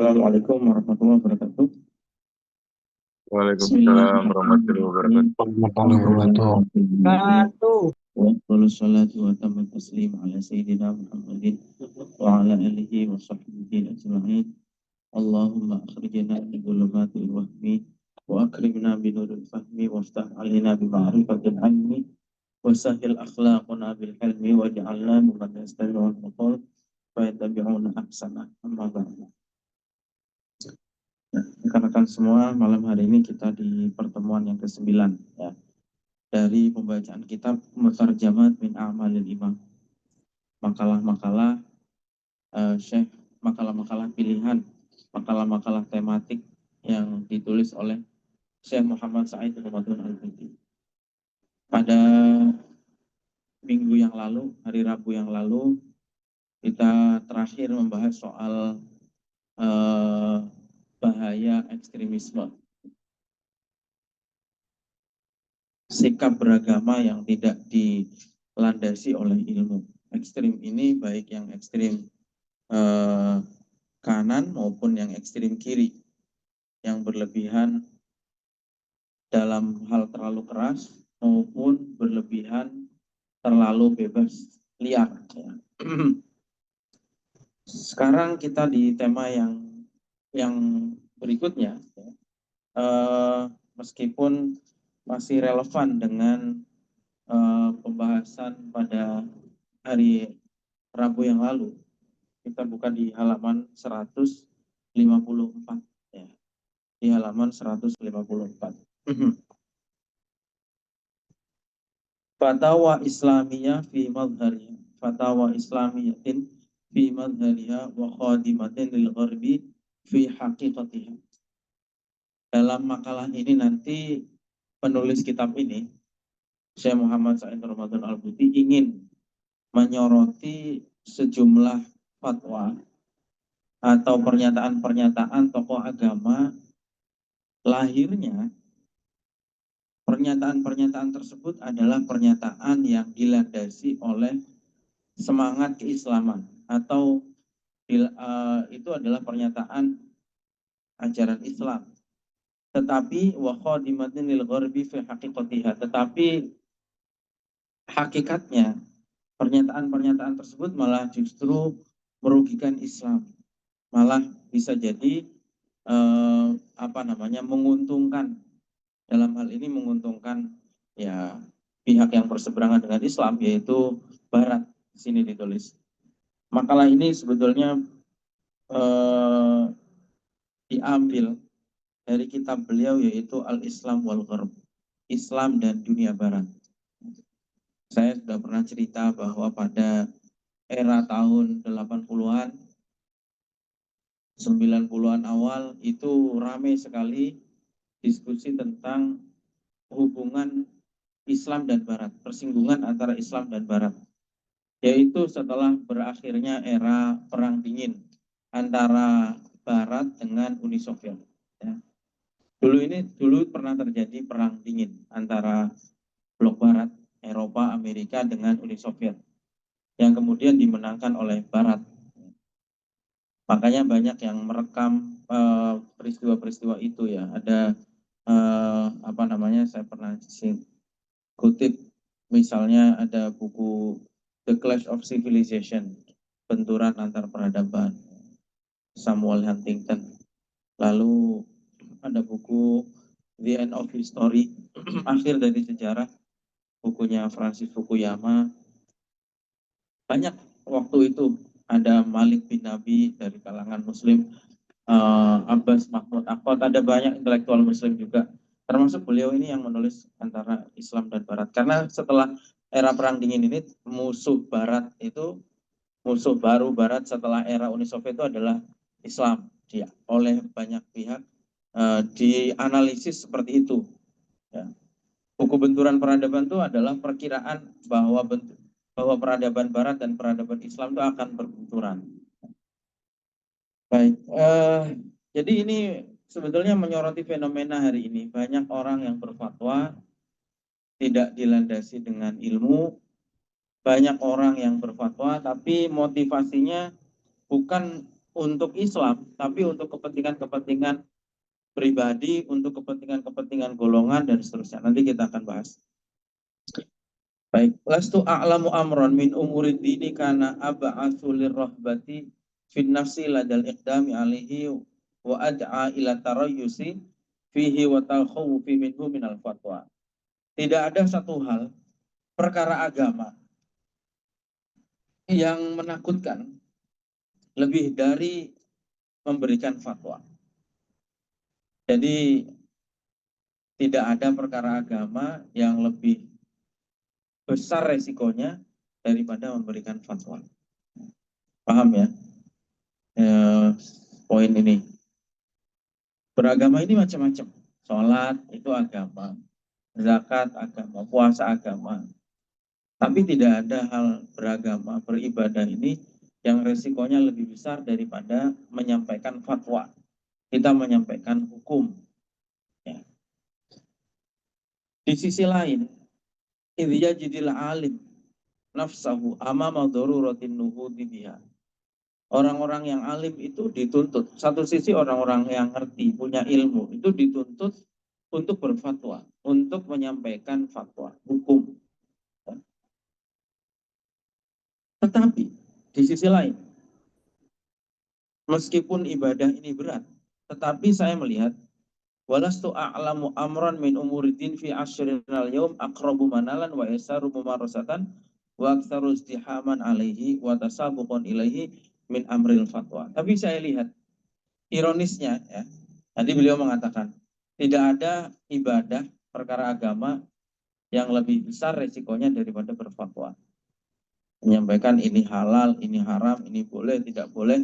Assalamualaikum warahmatullahi wabarakatuh. Waalaikumsalam warahmatullahi wabarakatuh. Wassalatu wa tamat taslim ala sayyidina Muhammadin wa ala alihi wa sahbihi ajma'in. Allahumma akhrijna min dhulumatil wahmi wa akrimna bi nuril fahmi waftah alaina bi ma'rifatil ilmi wa sahhil akhlaqana bil hilmi waj'alna mimman yastami'una al-qawl fa yattabi'una ahsana. Amma ba'du. Rekan-rekan semua, malam hari ini kita di pertemuan yang ke-9 ya, dari pembacaan kitab Mutarjamat min A'malil Imam. Makalah-makalah Syekh, makalah-makalah pilihan, makalah-makalah tematik yang ditulis oleh Syekh Muhammad Sa'id Ramadan Al-Buti. Pada minggu yang lalu, hari Rabu yang lalu, kita terakhir membahas soal bahaya ekstremisme, sikap beragama yang tidak dilandasi oleh ilmu. Ekstrim ini baik yang ekstrim kanan maupun yang ekstrim kiri, yang berlebihan dalam hal terlalu keras maupun berlebihan terlalu bebas liar ya. Sekarang kita di tema yang berikutnya ya. Meskipun masih relevan dengan pembahasan pada hari Rabu yang lalu, kita buka di halaman 154 ya. Di halaman 154. Fatawa Islamiyah fi madhariha, fatawa Islamiyatin fi madhariha wa khadimatin lil gharbi fi haqiqatiha. Dalam makalah ini nanti penulis kitab ini, Syekh Muhammad Sa'id Ramadan Al-Buti, ingin menyoroti sejumlah fatwa atau pernyataan-pernyataan tokoh agama. Lahirnya pernyataan-pernyataan tersebut adalah pernyataan yang dilandasi oleh semangat keislaman, atau itu adalah pernyataan ajaran Islam. Tetapi wa khadimatin lil gharbi fi haqiqatiha, tetapi hakikatnya pernyataan-pernyataan tersebut malah justru merugikan Islam, malah bisa jadi menguntungkan, dalam hal ini menguntungkan ya pihak yang berseberangan dengan Islam, yaitu Barat. Sini ditulis. Makalah ini sebetulnya diambil dari kitab beliau, yaitu Al-Islam wal Gharb, Islam dan Dunia Barat. Saya sudah pernah cerita bahwa pada era tahun 80-an, 90-an awal itu ramai sekali diskusi tentang hubungan Islam dan Barat, persinggungan antara Islam dan Barat, yaitu setelah berakhirnya era Perang Dingin antara Barat dengan Uni Soviet. Ya. Dulu pernah terjadi Perang Dingin antara blok Barat, Eropa, Amerika dengan Uni Soviet, yang kemudian dimenangkan oleh Barat. Makanya banyak yang merekam peristiwa-peristiwa itu ya. Ada saya pernah kutip, misalnya ada buku The Clash of Civilization, benturan antar peradaban, Samuel Huntington. Lalu ada buku The End of History, akhir dari sejarah, bukunya Francis Fukuyama. Banyak waktu itu, ada Malik bin Nabi dari kalangan Muslim, Abbas Mahmud Akhwat, ada banyak intelektual Muslim juga, termasuk beliau ini yang menulis antara Islam dan Barat. Karena setelah era Perang Dingin ini, musuh baru Barat setelah era Uni Soviet itu adalah Islam. Oleh banyak pihak dianalisis seperti itu. Ya. Buku Benturan Peradaban itu adalah perkiraan bahwa peradaban Barat dan peradaban Islam itu akan berbenturan. Baik, jadi ini sebetulnya menyoroti fenomena hari ini. Banyak orang yang berfatwa tidak dilandasi dengan ilmu. Banyak orang yang berfatwa tapi motivasinya bukan untuk Islam, tapi untuk kepentingan-kepentingan pribadi, untuk kepentingan-kepentingan golongan dan seterusnya. Nanti kita akan bahas. Baik, lastu a'lamu amron min umurid dini kana ab'atsu lirrahbati fin nafsi ladal iqdami alaihi wa ad'a ila tarayyusi fihi wa talkhawfi minhu minal fatwa. Tidak ada satu hal perkara agama yang menakutkan lebih dari memberikan fatwa. Jadi tidak ada perkara agama yang lebih besar resikonya daripada memberikan fatwa. Paham ya? Poin ini. Beragama ini macam-macam. Sholat itu agama, zakat agama, puasa agama. Tapi tidak ada hal beragama, beribadah ini yang resikonya lebih besar daripada menyampaikan fatwa. Kita menyampaikan hukum. Ya. Di sisi lain, idza jidil alim nafsahu amama daruratin nuhudi biha. Orang-orang yang alim itu dituntut. Satu sisi orang-orang yang ngerti, punya ilmu, itu dituntut untuk berfatwa, untuk menyampaikan fatwa, hukum. Tetapi, di sisi lain, meskipun ibadah ini berat, tetapi saya melihat, walastu a'lamu amran min umuridin fi asyrinal yawm aqrabu manalan wa yasaru mumarasatan wa aktsaru izdihaman alaihi wa tasabuqun ilaihi min amril fatwa. Tapi saya lihat ironisnya ya. Tadi beliau mengatakan tidak ada ibadah perkara agama yang lebih besar resikonya daripada berfatwa. Menyampaikan ini halal, ini haram, ini boleh, tidak boleh.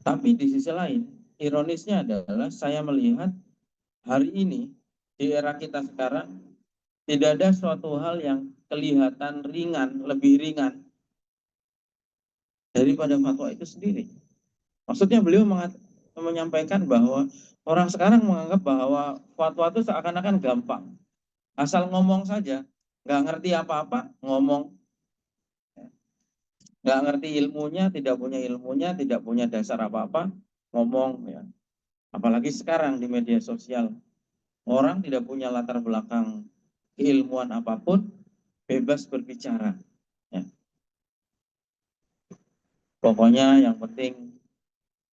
Tapi di sisi lain, ironisnya adalah saya melihat hari ini di era kita sekarang tidak ada suatu hal yang kelihatan ringan, lebih ringan daripada fatwa itu sendiri. Maksudnya beliau menyampaikan bahwa orang sekarang menganggap bahwa fatwa itu seakan-akan gampang. Asal ngomong saja, nggak ngerti apa-apa, ngomong. Nggak ngerti ilmunya, tidak punya dasar apa-apa, ngomong. Ya. Apalagi sekarang di media sosial, orang tidak punya latar belakang keilmuan apapun, bebas berbicara. Ya. Pokoknya yang penting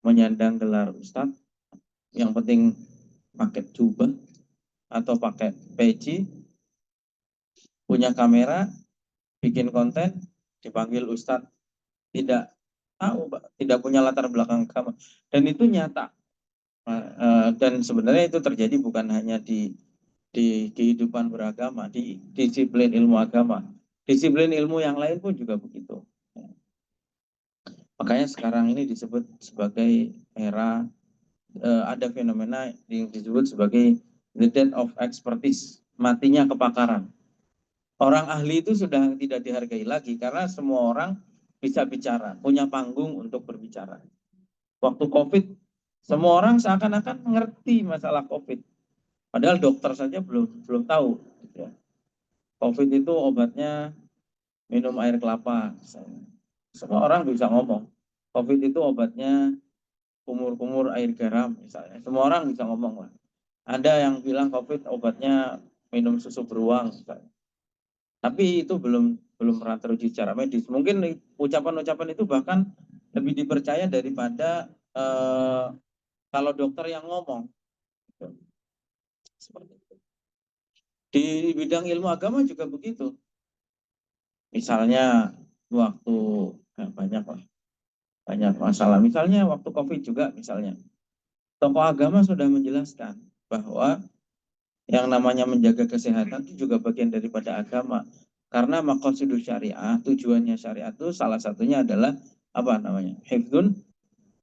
menyandang gelar ustadz, yang penting pakai jubah atau pakai peci, punya kamera, bikin konten, dipanggil ustadz, tidak tahu, tidak punya latar belakang agama. Dan itu nyata. Dan sebenarnya itu terjadi bukan hanya di kehidupan beragama, di disiplin ilmu agama. Disiplin ilmu yang lain pun juga begitu. Makanya sekarang ini disebut sebagai era, ada fenomena yang disebut sebagai the death of expertise, matinya kepakaran. Orang ahli itu sudah tidak dihargai lagi karena semua orang bisa bicara, punya panggung untuk berbicara. Waktu COVID, semua orang seakan-akan mengerti masalah COVID. Padahal dokter saja belum tahu. Ya. COVID itu obatnya minum air kelapa. Semua orang bisa ngomong. COVID itu obatnya kumur-kumur air garam misalnya. Semua orang bisa ngomong lah. Ada yang bilang COVID obatnya minum susu beruang misalnya. Tapi itu belum pernah teruji secara medis. Mungkin ucapan-ucapan itu bahkan lebih dipercaya daripada kalau dokter yang ngomong. Seperti itu. Di bidang ilmu agama juga begitu. Misalnya waktu banyak masalah. Misalnya waktu COVID juga misalnya. Tokoh agama sudah menjelaskan bahwa yang namanya menjaga kesehatan itu juga bagian daripada agama. Karena maqasidus syariah, tujuannya syariat itu salah satunya adalah apa namanya? Hifdzun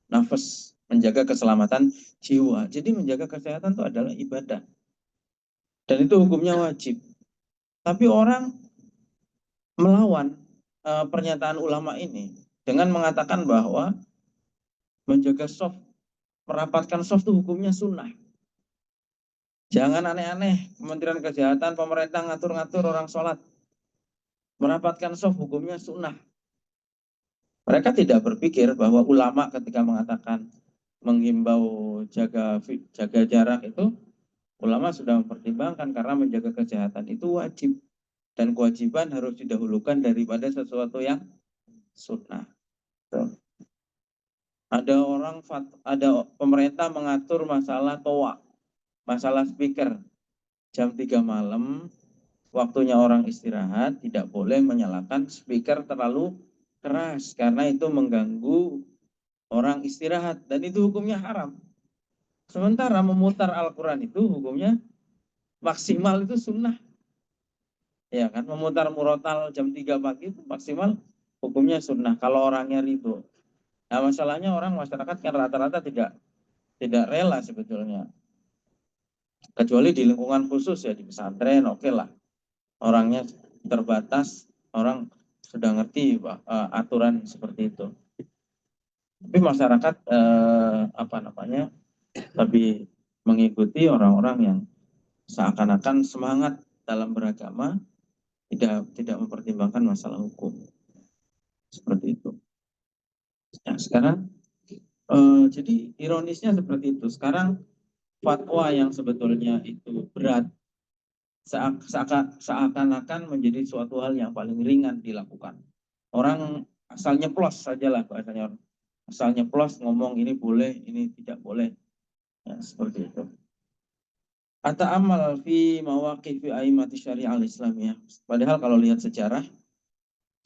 nafas, menjaga keselamatan jiwa. Jadi menjaga kesehatan itu adalah ibadah. Dan itu hukumnya wajib. Tapi orang melawan pernyataan ulama ini dengan mengatakan bahwa menjaga soft, merapatkan soft itu hukumnya sunnah. Jangan aneh-aneh, Kementerian Kesehatan, pemerintah ngatur-ngatur orang sholat. Merapatkan soft hukumnya sunnah. Mereka tidak berpikir bahwa ulama ketika mengatakan menghimbau jaga jarak itu, ulama sudah mempertimbangkan karena menjaga kesehatan itu wajib dan kewajiban harus didahulukan daripada sesuatu yang sunnah. Tuh. Ada pemerintah mengatur masalah toa, masalah speaker jam 3 malam, waktunya orang istirahat, tidak boleh menyalakan speaker terlalu keras karena itu mengganggu orang istirahat dan itu hukumnya haram. Sementara memutar Al-Quran itu hukumnya maksimal itu sunnah. Ya kan, memutar murotal jam 3 pagi itu maksimal hukumnya sunnah kalau orangnya ridho. Nah, masalahnya orang masyarakat kan rata-rata tidak rela sebetulnya. Kecuali di lingkungan khusus ya, di pesantren oke lah. Orangnya terbatas, orang sudah ngerti aturan seperti itu. Tapi masyarakat lebih mengikuti orang-orang yang seakan-akan semangat dalam beragama, tidak mempertimbangkan masalah hukum seperti itu. Nah, sekarang jadi ironisnya seperti itu. Sekarang fatwa yang sebetulnya itu berat seakan-akan menjadi suatu hal yang paling ringan dilakukan. Orang asal nyeplos sajalah bahasanya, asal nyeplos ngomong ini boleh, ini tidak boleh. Ya, seperti itu. Ata'amal fi mawaqifi a'immati syariah al-islamiyah. Padahal kalau lihat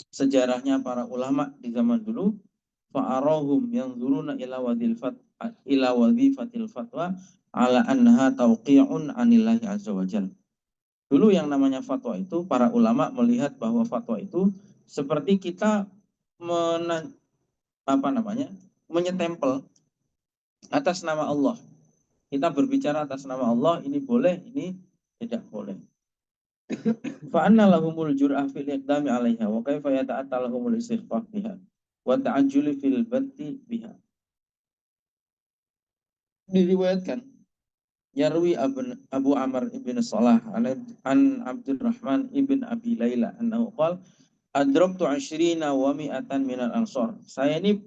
sejarahnya para ulama di zaman dulu, fa'arahum yanzuruna ila wadhifatil fatwa ala annaha tauqi'un anillahi azza wa jalla. Dulu yang namanya fatwa itu, para ulama melihat bahwa fatwa itu seperti kita menyetempel atas nama Allah. Kita berbicara atas nama Allah, ini boleh, ini tidak boleh. Fa'anna lahumul jur'ah fil iqdami 'alaiha wa kaifa yata'atta lahumul istighfar biha wa ta'ajjuli fil batti biha. Diriwayatkan Yarwi Abu Amr ibn Salah an Abdurrahman ibn Abi Layla annahu qala adraktu 20 wa mi'atan minal ansor. Saya ini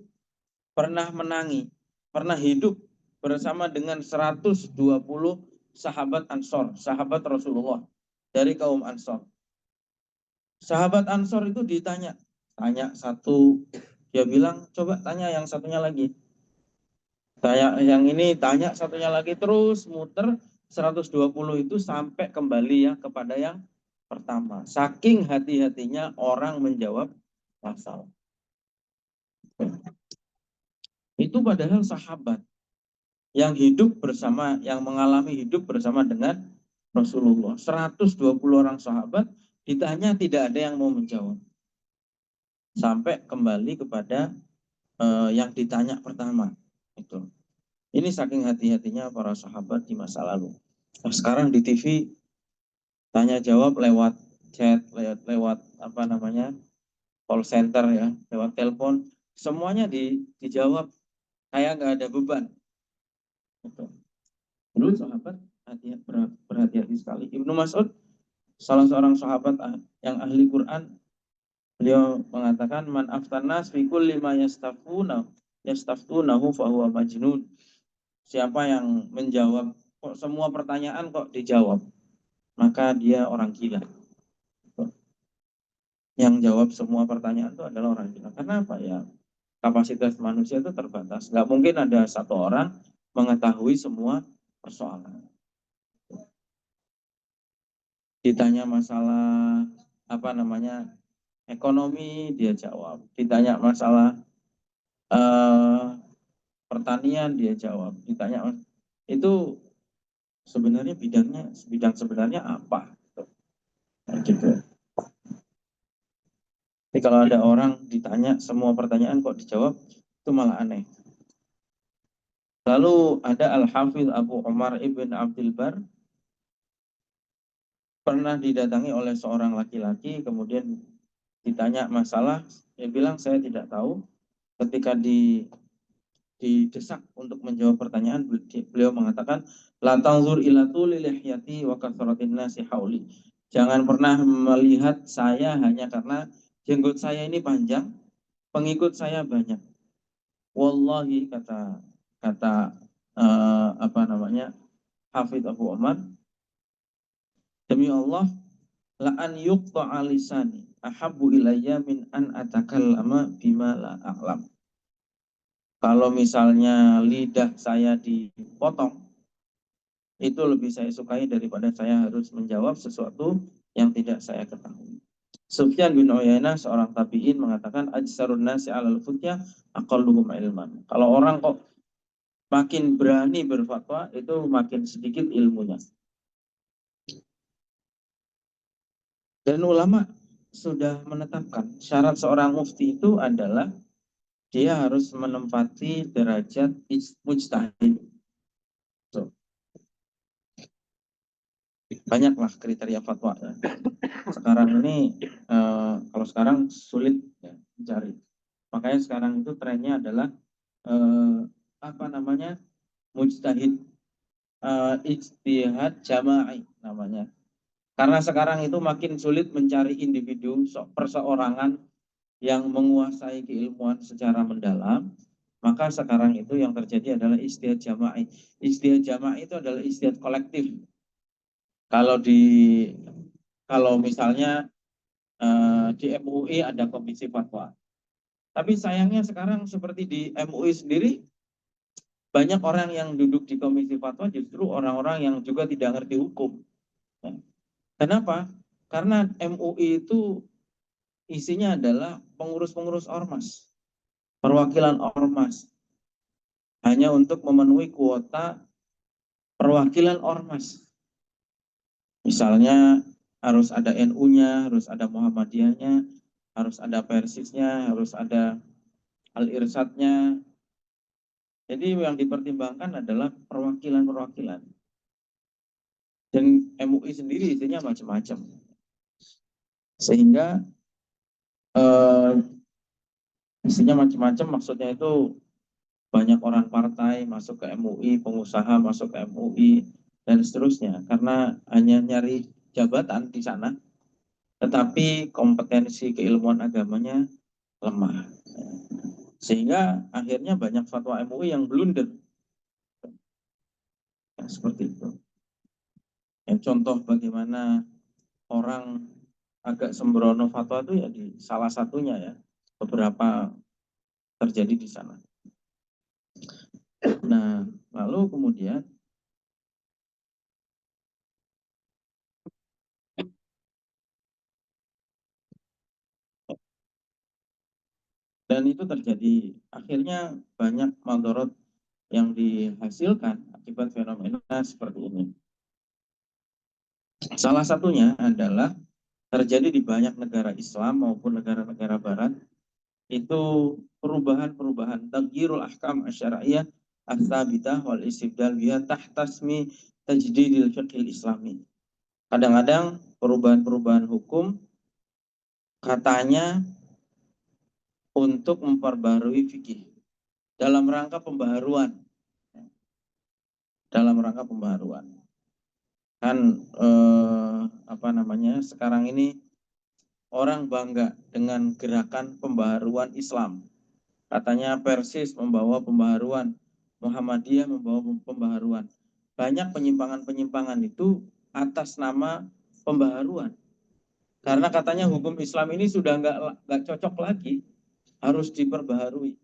pernah hidup bersama dengan 120 sahabat Ansor, sahabat Rasulullah dari kaum Ansor. Sahabat Ansor itu tanya satu, dia bilang coba tanya yang satunya lagi. Yang ini tanya satunya lagi, terus muter 120 itu sampai kembali ya kepada yang pertama. Saking hati-hatinya orang menjawab masalah. Itu padahal sahabat yang mengalami hidup bersama dengan Rasulullah. 120 orang sahabat ditanya tidak ada yang mau menjawab. Sampai kembali kepada yang ditanya pertama. Itu. Ini saking hati-hatinya para sahabat di masa lalu. Nah, sekarang di TV tanya jawab lewat chat, lewat call center ya, lewat telepon, semuanya dijawab kayak nggak ada beban. Gitu. Dulu sahabat berhati-hati sekali. Ibnu Mas'ud, salah seorang sahabat yang ahli Quran, beliau mengatakan man aftanas fi kulli ma yastaftunahu fa huwa majnun. Siapa yang menjawab kok semua pertanyaan kok dijawab, maka dia orang gila. Yang jawab semua pertanyaan itu adalah orang gila. Karena apa ya? Kapasitas manusia itu terbatas. Nggak mungkin ada satu orang mengetahui semua persoalan. Ditanya masalah ekonomi, dia jawab. Ditanya masalah pertanian, dia jawab. Ditanya itu sebenarnya bidang sebenarnya apa? Gitu. Jadi kalau ada orang ditanya semua pertanyaan kok dijawab, itu malah aneh. Lalu ada Al-Hafidh Abu Umar ibn Abdul Bar, pernah didatangi oleh seorang laki-laki, kemudian ditanya masalah, dia bilang saya tidak tahu. Ketika didesak untuk menjawab pertanyaan, beliau mengatakan la tanzur ila tuli lihyati wa kathratin nasi hauli. Jangan pernah melihat saya hanya karena jenggot saya ini panjang pengikut saya banyak. Wallahi kata Hafidh Abu Umar, demi Allah, la an yuqta'a lisani ahabbu ilayya min an atakallama bima la a'lam. Kalau misalnya lidah saya dipotong, itu lebih saya sukai daripada saya harus menjawab sesuatu yang tidak saya ketahui. Sufyan bin Uyainah, seorang tabi'in, mengatakan ajsarun nasi 'alal futya aqalluhum ilman. Kalau orang kok makin berani berfatwa, itu makin sedikit ilmunya. Dan ulama sudah menetapkan syarat seorang mufti itu adalah dia harus menempati derajat mujtahid. Banyaklah kriteria fatwa. Sekarang ini kalau sekarang sulit ya, mencari. Makanya sekarang itu trennya adalah mujtahid ijtihad jama'i namanya. Karena sekarang itu makin sulit mencari individu perseorangan yang menguasai keilmuan secara mendalam, maka sekarang itu yang terjadi adalah ijtihad jama'i. Ijtihad jama'i itu adalah ijtihad kolektif. Kalau misalnya di MUI ada komisi fatwa. Tapi sayangnya sekarang seperti di MUI sendiri, banyak orang yang duduk di komisi fatwa justru orang-orang yang juga tidak ngerti hukum. Kenapa? Karena MUI itu isinya adalah pengurus-pengurus ormas, perwakilan ormas, hanya untuk memenuhi kuota perwakilan ormas. Misalnya harus ada NU-nya, harus ada Muhammadiyahnya, harus ada Persisnya, harus ada Al-Irsyadnya. Jadi yang dipertimbangkan adalah perwakilan-perwakilan. Dan MUI sendiri isinya macam-macam. Sehingga isinya macam-macam, maksudnya itu banyak orang partai masuk ke MUI, pengusaha masuk ke MUI, dan seterusnya. Karena hanya nyari jabatan di sana, tetapi kompetensi keilmuan agamanya lemah. Sehingga akhirnya banyak fatwa MUI yang blunder. Ya, seperti itu. Yang contoh bagaimana orang agak sembrono fatwa itu ya di salah satunya ya, beberapa terjadi di sana. Nah, lalu kemudian dan itu terjadi, akhirnya banyak madorot yang dihasilkan akibat fenomena seperti ini. Salah satunya adalah terjadi di banyak negara Islam maupun negara-negara Barat, itu perubahan-perubahan taghyirul ahkam asy-syar'iyyah ats-tsabitah wal istibdal biha tahtasmi tajdidil fiqhil islami. Kadang-kadang perubahan-perubahan hukum katanya untuk memperbarui fikih dalam rangka pembaharuan. Kan sekarang ini orang bangga dengan gerakan pembaharuan Islam. Katanya Persis membawa pembaharuan, Muhammadiyah membawa pembaharuan. Banyak penyimpangan-penyimpangan itu atas nama pembaharuan. Karena katanya hukum Islam ini sudah nggak cocok lagi, harus diperbaharui.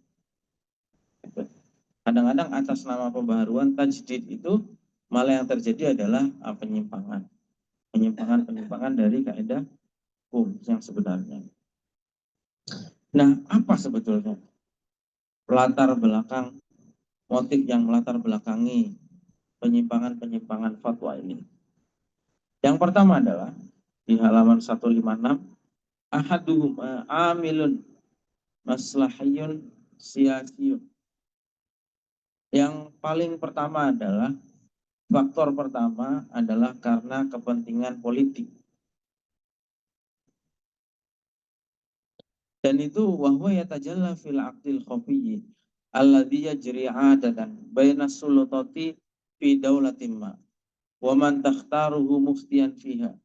Kadang-kadang atas nama pembaharuan tajdid itu malah yang terjadi adalah penyimpangan dari kaidah hukum yang sebenarnya. Nah, apa sebetulnya latar belakang, motif yang melatar belakangi penyimpangan-penyimpangan fatwa ini? Yang pertama adalah di halaman 156, ahaduhum amilun maslahiyun siyasiyun. Yang paling pertama adalah, faktor pertama adalah karena kepentingan politik. Dan itu wahwa yatajalla fil aqdil khafiyyi alladhi yajri 'adatan baina sulutati fi daulatin ma wa man takhtaruhu muftiyan fiha.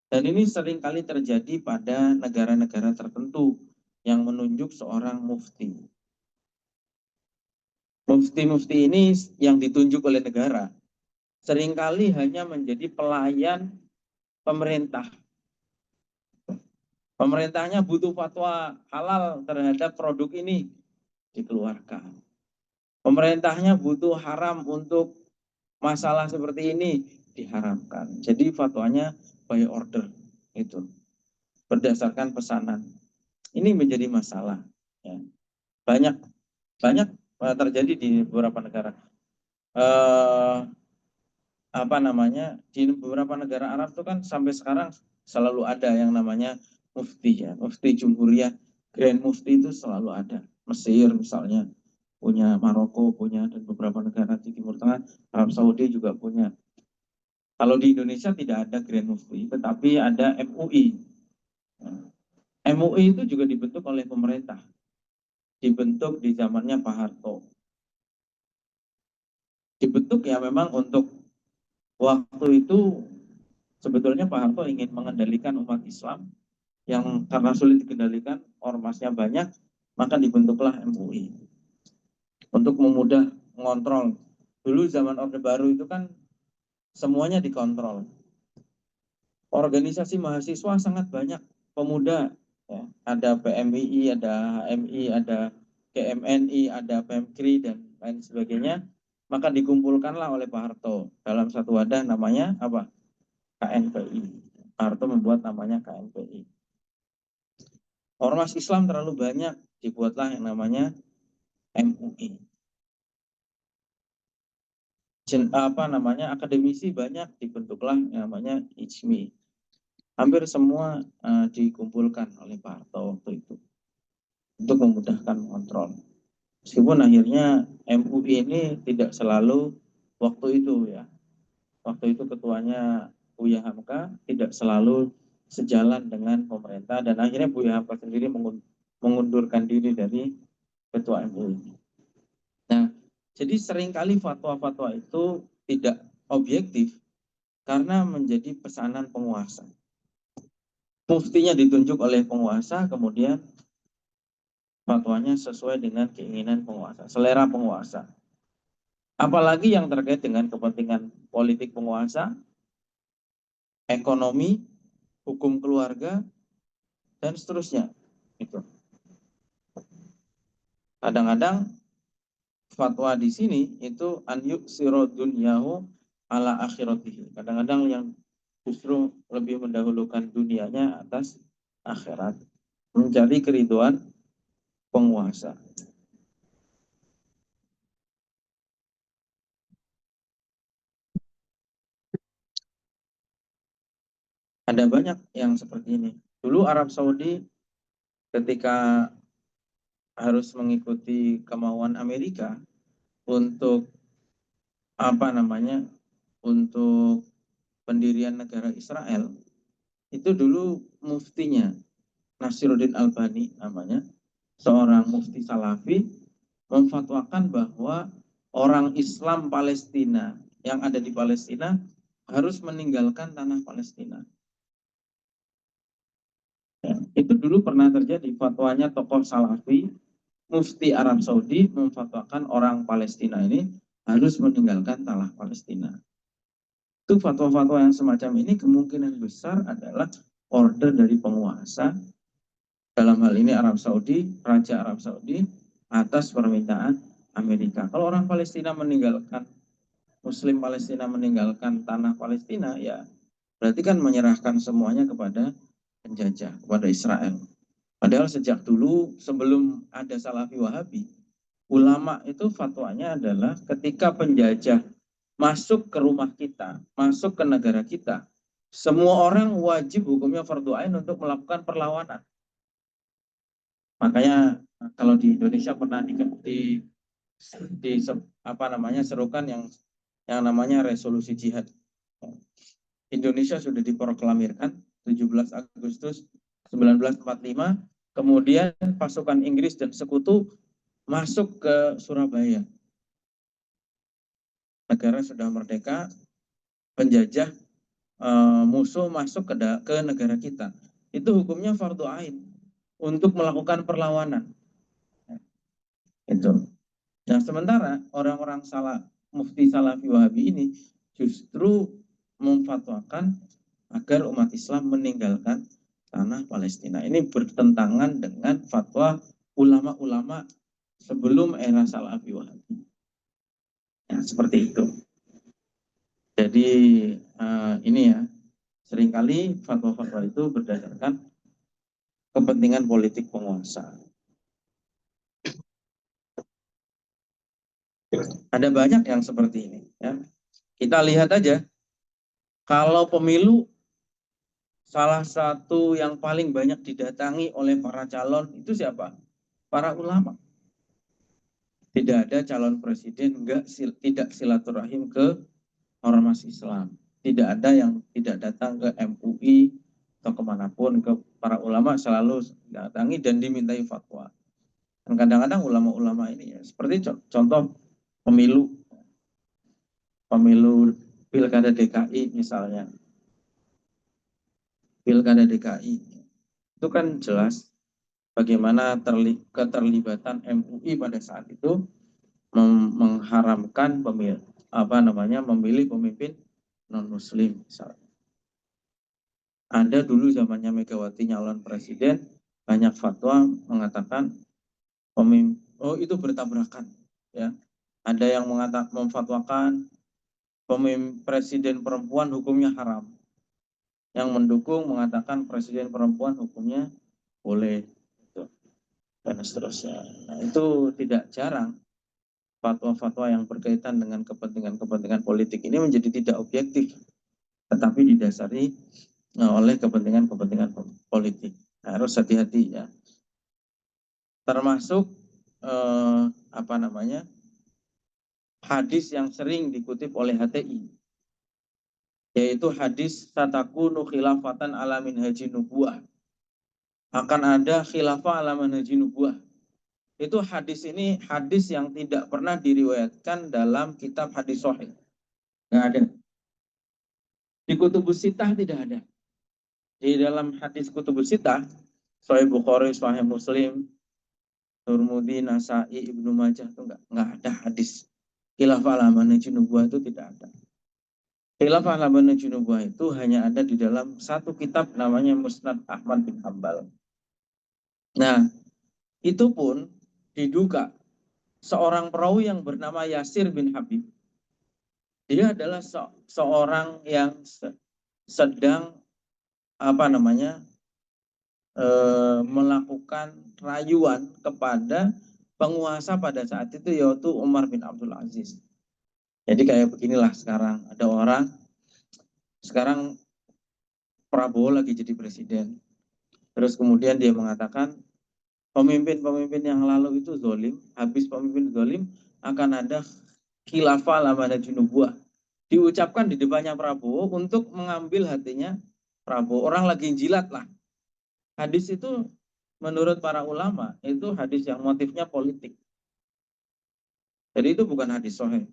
Dan ini sering kali terjadi pada negara-negara tertentu yang menunjuk seorang mufti. Mufti-mufti ini yang ditunjuk oleh negara seringkali hanya menjadi pelayan pemerintah. Pemerintahnya butuh fatwa halal terhadap produk ini, dikeluarkan. Pemerintahnya butuh haram untuk masalah seperti ini, diharamkan. Jadi fatwanya by order, itu berdasarkan pesanan. Ini menjadi masalah. Ya. Banyak terjadi di beberapa negara. Di beberapa negara Arab itu kan sampai sekarang selalu ada yang namanya mufti, ya, mufti Jumhuriyah, Grand Mufti itu selalu ada. Mesir misalnya punya, Maroko punya, dan beberapa negara di Timur Tengah, Arab Saudi juga punya. Kalau di Indonesia tidak ada Grand Mufti, tetapi ada MUI. MUI itu juga dibentuk oleh pemerintah, dibentuk di zamannya Pak Harto. Dibentuk ya memang untuk waktu itu sebetulnya Pak Harto ingin mengendalikan umat Islam yang karena sulit dikendalikan, ormasnya banyak, maka dibentuklah MUI untuk memudah mengontrol. Dulu zaman Orde Baru itu kan semuanya dikontrol. Organisasi mahasiswa sangat banyak, pemuda, ya. Ada PMII, ada HMI, ada KMNI, ada PEMKRI, dan lain sebagainya. Maka dikumpulkanlah oleh Pak Harto dalam satu wadah namanya apa? KNPI. Pak Harto membuat namanya KNPI. Ormas Islam terlalu banyak, dibuatlah yang namanya MUI. Akademisi banyak, dibentuklah yang namanya IJMI. Hampir semua dikumpulkan oleh Pak Harto waktu itu untuk memudahkan mengontrol. Meskipun akhirnya MUI ini tidak selalu waktu itu, ya. Waktu itu ketuanya Buya Hamka tidak selalu sejalan dengan pemerintah, dan akhirnya Buya Hamka sendiri mengundurkan diri dari ketua MUI. Nah, jadi seringkali fatwa-fatwa itu tidak objektif karena menjadi pesanan penguasa. Muftinya ditunjuk oleh penguasa, kemudian fatwanya sesuai dengan keinginan penguasa, selera penguasa. Apalagi yang terkait dengan kepentingan politik penguasa, ekonomi, hukum keluarga, dan seterusnya. Itu. Kadang-kadang fatwa di sini itu an yuksiru dunyahu ala akhiratihi. Kadang-kadang yang justru lebih mendahulukan dunianya atas akhirat, mencari keriduan penguasa. Ada banyak yang seperti ini. Dulu Arab Saudi ketika harus mengikuti kemauan Amerika untuk untuk pendirian negara Israel, itu dulu muftinya Nasiruddin Albani namanya, seorang mufti Salafi, memfatwakan bahwa orang Islam Palestina yang ada di Palestina harus meninggalkan tanah Palestina. Ya, itu dulu pernah terjadi fatwanya tokoh Salafi, mufti Arab Saudi memfatwakan orang Palestina ini harus meninggalkan tanah Palestina. Itu fatwa-fatwa yang semacam ini kemungkinan besar adalah order dari penguasa, dalam hal ini Arab Saudi, Raja Arab Saudi, atas permintaan Amerika. Kalau orang Palestina meninggalkan, Muslim Palestina meninggalkan tanah Palestina, ya berarti kan menyerahkan semuanya kepada penjajah, kepada Israel. Padahal sejak dulu sebelum ada Salafi Wahabi, ulama itu fatwanya adalah ketika penjajah masuk ke rumah kita, masuk ke negara kita, semua orang wajib hukumnya fardu ain untuk melakukan perlawanan. Makanya kalau di Indonesia pernah serukan yang namanya resolusi jihad. Indonesia sudah diproklamirkan 17 Agustus 1945, kemudian pasukan Inggris dan sekutu masuk ke Surabaya. Negara sudah merdeka, penjajah musuh masuk ke negara kita. Itu hukumnya fardu ain. untuk melakukan perlawanan. Itu. Nah, sementara orang-orang mufti Salafi Wahabi ini justru memfatwakan agar umat Islam meninggalkan tanah Palestina. Ini bertentangan dengan fatwa ulama-ulama sebelum era Salafi Wahabi. Ya, seperti itu. Jadi ini ya, seringkali fatwa-fatwa itu berdasarkan kepentingan politik penguasa. Ada banyak yang seperti ini. Ya. Kita lihat aja, kalau pemilu salah satu yang paling banyak didatangi oleh para calon itu siapa? Para ulama. Tidak ada calon presiden tidak silaturahim ke ormas Islam. Tidak ada yang tidak datang ke MUI atau kemanapun, ke para ulama selalu datangi dan dimintai fatwa. Dan kadang-kadang ulama-ulama ini ya, seperti contoh pemilu pilkada DKI misalnya. Pilkada DKI itu kan jelas bagaimana keterlibatan MUI pada saat itu mengharamkan memilih pemimpin non muslim misalnya. Ada dulu zamannya Megawati nyalon presiden, banyak fatwa mengatakan itu bertabrakan ya. Ada yang memfatwakan presiden perempuan hukumnya haram. Yang mendukung mengatakan presiden perempuan hukumnya boleh gitu. Dan seterusnya. Nah, itu tidak jarang fatwa-fatwa yang berkaitan dengan kepentingan politik ini menjadi tidak objektif, tetapi didasari oleh kepentingan politik. Nah, harus hati-hati ya. Termasuk hadis yang sering dikutip oleh HTI, yaitu hadis satakunu khilafatan ala minhaji nubuwah. Akan ada khilafah ala minhaji nubuwah. Itu hadis ini hadis yang tidak pernah diriwayatkan dalam kitab hadis sahih. Nggak ada. Di Kutubus Sittah tidak ada. Di dalam hadis Kutubus Sittah, Sahih Bukhari, Sahih Muslim, Tirmidzi, Nasa'i, Ibnu Majah itu nggak ada hadis khilafah ala minhaji nubuwah, itu tidak ada. Khilafah ala minhaji nubuwah itu hanya ada di dalam satu kitab namanya Musnad Ahmad bin Hambal. Nah, itu pun diduga seorang perawi yang bernama Yasir bin Habib. Dia adalah seorang yang sedang melakukan rayuan kepada penguasa pada saat itu, yaitu Umar bin Abdul Aziz. Jadi kayak beginilah sekarang, ada orang, sekarang Prabowo lagi jadi presiden. Terus kemudian dia mengatakan, pemimpin-pemimpin yang lalu itu zolim, habis pemimpin zolim akan ada khilafah ala junubuah. Diucapkan di depannya Prabowo untuk mengambil hatinya Prabowo. Orang lagi jilat lah. Hadis itu menurut para ulama itu hadis yang motifnya politik. Jadi itu bukan hadis sahih.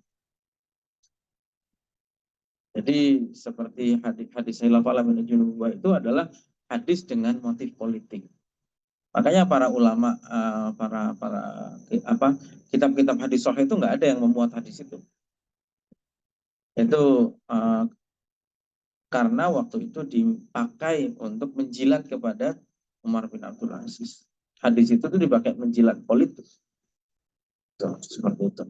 Jadi seperti hadis khilafah ala junubuah itu adalah hadis dengan motif politik. Makanya para ulama, kitab-kitab hadis sahih itu nggak ada yang memuat hadis itu. Itu karena waktu itu dipakai untuk menjilat kepada Umar bin Abdul Aziz. Hadis itu tuh dipakai menjilat politik. Tuh, seperti itu.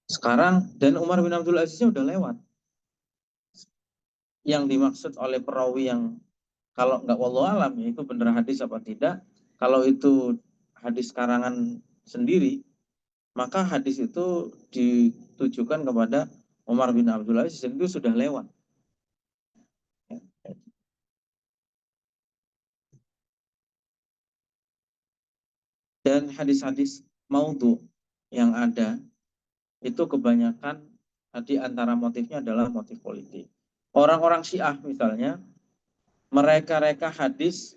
Sekarang, dan Umar bin Abdul Aziznya udah lewat. Yang dimaksud oleh perawi yang kalau nggak wallahu alam ya itu benar hadis apa tidak. Kalau itu hadis karangan sendiri, maka hadis itu ditujukan kepada Umar bin Abdul Aziz dan itu sudah lewat. Dan hadis-hadis maudhu yang ada itu kebanyakan di antara motifnya adalah motif politik. Orang-orang Syiah misalnya, mereka reka hadis,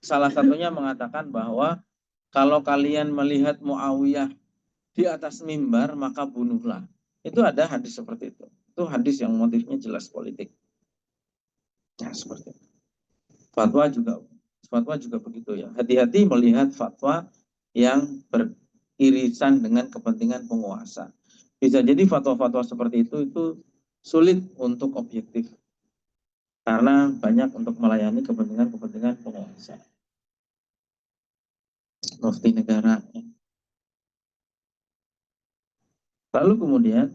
salah satunya mengatakan bahwa kalau kalian melihat Muawiyah di atas mimbar maka bunuhlah. Itu ada hadis seperti itu. Itu hadis yang motifnya jelas politik. Nah, seperti itu. Fatwa juga Fatwa juga begitu ya. Hati-hati melihat fatwa yang beririsan dengan kepentingan penguasa. Bisa jadi fatwa-fatwa seperti itu sulit untuk objektif karena banyak untuk melayani kepentingan-kepentingan penguasa. Mufti negara. Lalu kemudian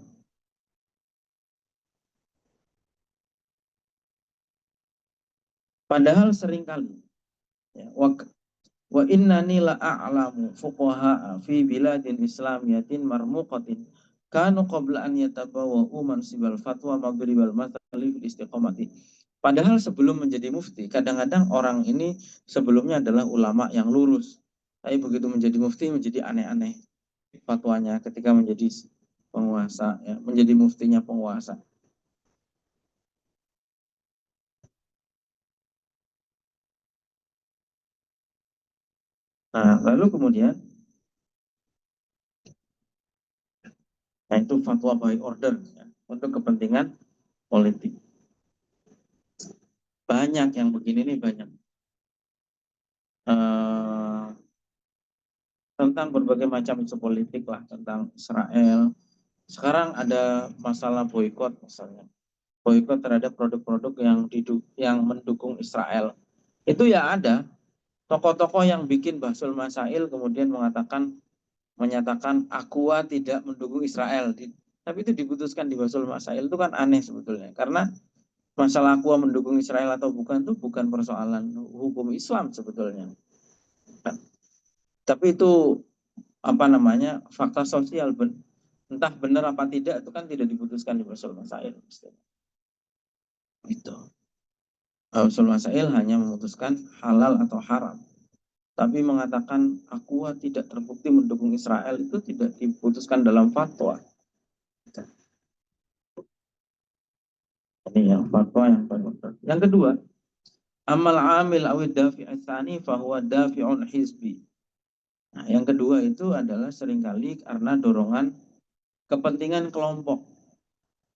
padahal seringkali ya, wa innani la a'lamu fuqaha fi biladin islamiyatin marmuqatin kanu qabla an yatabawwa'u mansibal fatwa maghribal mathali fil istiqamati. Padahal sebelum menjadi mufti, kadang-kadang orang ini sebelumnya adalah ulama yang lurus. Tapi begitu menjadi mufti menjadi aneh-aneh fatwanya ketika menjadi penguasa, ya, menjadi muftinya penguasa. Nah, lalu kemudian, nah itu fatwa by order ya, untuk kepentingan politik. Banyak yang begini nih banyak. Tentang berbagai macam isu politik lah, tentang Israel. Sekarang ada masalah boykot misalnya. Boykot terhadap produk-produk yang mendukung Israel. Itu ya ada tokoh-tokoh yang bikin Bahsul Masail kemudian menyatakan Aqua tidak mendukung Israel. Tapi itu diputuskan di Bahsul Masail, itu kan aneh sebetulnya. Karena masalah Aqua mendukung Israel atau bukan itu bukan persoalan hukum Islam sebetulnya. Tapi itu apa namanya fakta sosial, entah benar apa tidak itu kan tidak diputuskan di Bahsul Masail. Itu Bahsul Masail hanya memutuskan halal atau haram. Tapi mengatakan Aqua tidak terbukti mendukung Israel itu tidak diputuskan dalam fatwa. Ini yang fatwa yang paling penting. Yang kedua, amal amil awid dafi' tsani fahuwa dafi'un hizbi. Nah, yang kedua itu adalah seringkali karena dorongan kepentingan kelompok.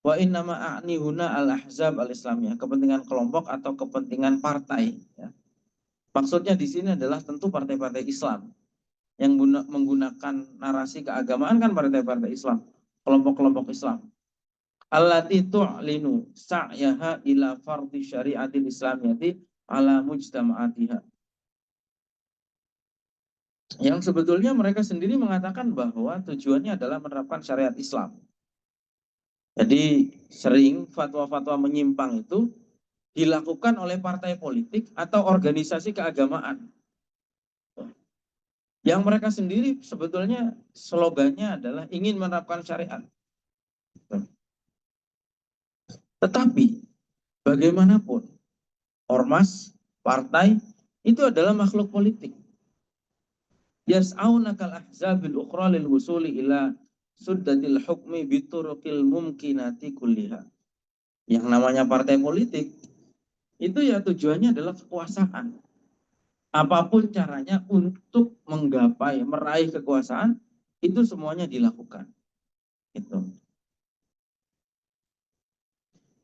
Wa innama a'ni huna al-ahzab al-islamiyah, kepentingan kelompok atau kepentingan partai ya. Maksudnya di sini adalah tentu partai-partai Islam yang menggunakan narasi keagamaan kan partai-partai Islam, kelompok-kelompok Islam. Allati tu'linu sa'yaha ila fardhi syariatil islamiyati ala mujtama'atiha. Yang sebetulnya mereka sendiri mengatakan bahwa tujuannya adalah menerapkan syariat Islam. Jadi sering fatwa-fatwa menyimpang itu dilakukan oleh partai politik atau organisasi keagamaan. Yang mereka sendiri sebetulnya slogannya adalah ingin menerapkan syariat. Tetapi bagaimanapun ormas, partai itu adalah makhluk politik. Yas'auna kal ahzabil ukhra lil wusuli ila suddatil hukmi bituruqil mumkinati kulliha. Yang namanya partai politik itu ya tujuannya adalah kekuasaan. Apapun caranya untuk menggapai, meraih kekuasaan itu semuanya dilakukan. Itu.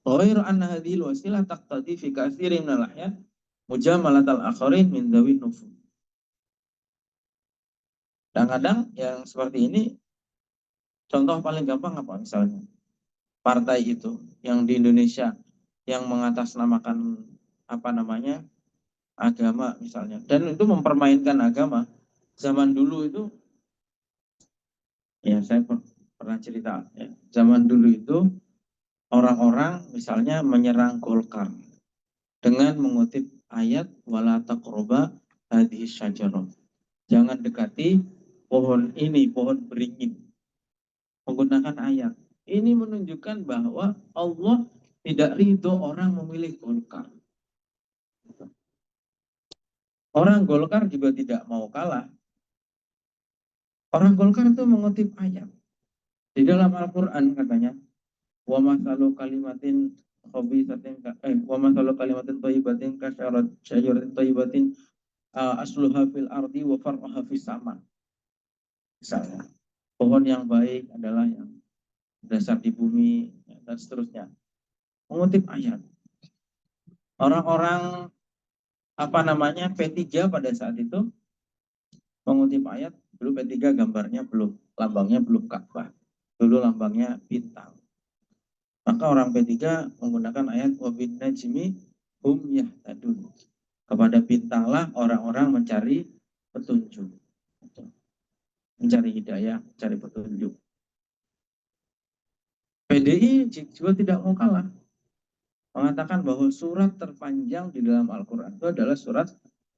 Ghairu anna hadhil wasilah taqtadi fi katsirin minal ahyan mujamalatal akharin min dzawin nufud. Kadang-kadang yang seperti ini, contoh paling gampang apa misalnya? Partai itu yang di Indonesia yang mengatasnamakan apa namanya? Agama misalnya. Dan itu mempermainkan agama. Zaman dulu itu ya saya pernah cerita ya. Zaman dulu itu orang-orang misalnya menyerang Golkar dengan mengutip ayat wala taqroba hadhihi syajarah. Jangan dekati pohon ini, pohon beringin. Menggunakan ayat. Ini menunjukkan bahwa Allah tidak ridho orang memilih Golkar. Orang Golkar juga tidak mau kalah. Orang Golkar itu mengutip ayat. Di dalam Al-Quran katanya, wa masalu kalimatin khabithatin wa masalu kalimatin thayyibatin kasyarat syajaratin thayyibatin asluha fil ardi wa far'uha fis sama. Misalnya, pohon yang baik adalah yang dasar di bumi dan seterusnya. Mengutip ayat. Orang-orang P3 pada saat itu mengutip ayat, dulu P3 gambarnya belum, lambangnya belum Ka'bah. Dulu lambangnya bintang. Maka orang P3 menggunakan ayat wabin najmi hum yahtadun. Kepada bintanglah orang-orang mencari petunjuk. Mencari hidayah, mencari petunjuk. PDI juga tidak mau kalah. Mengatakan bahwa surat terpanjang di dalam Al-Quran itu adalah surat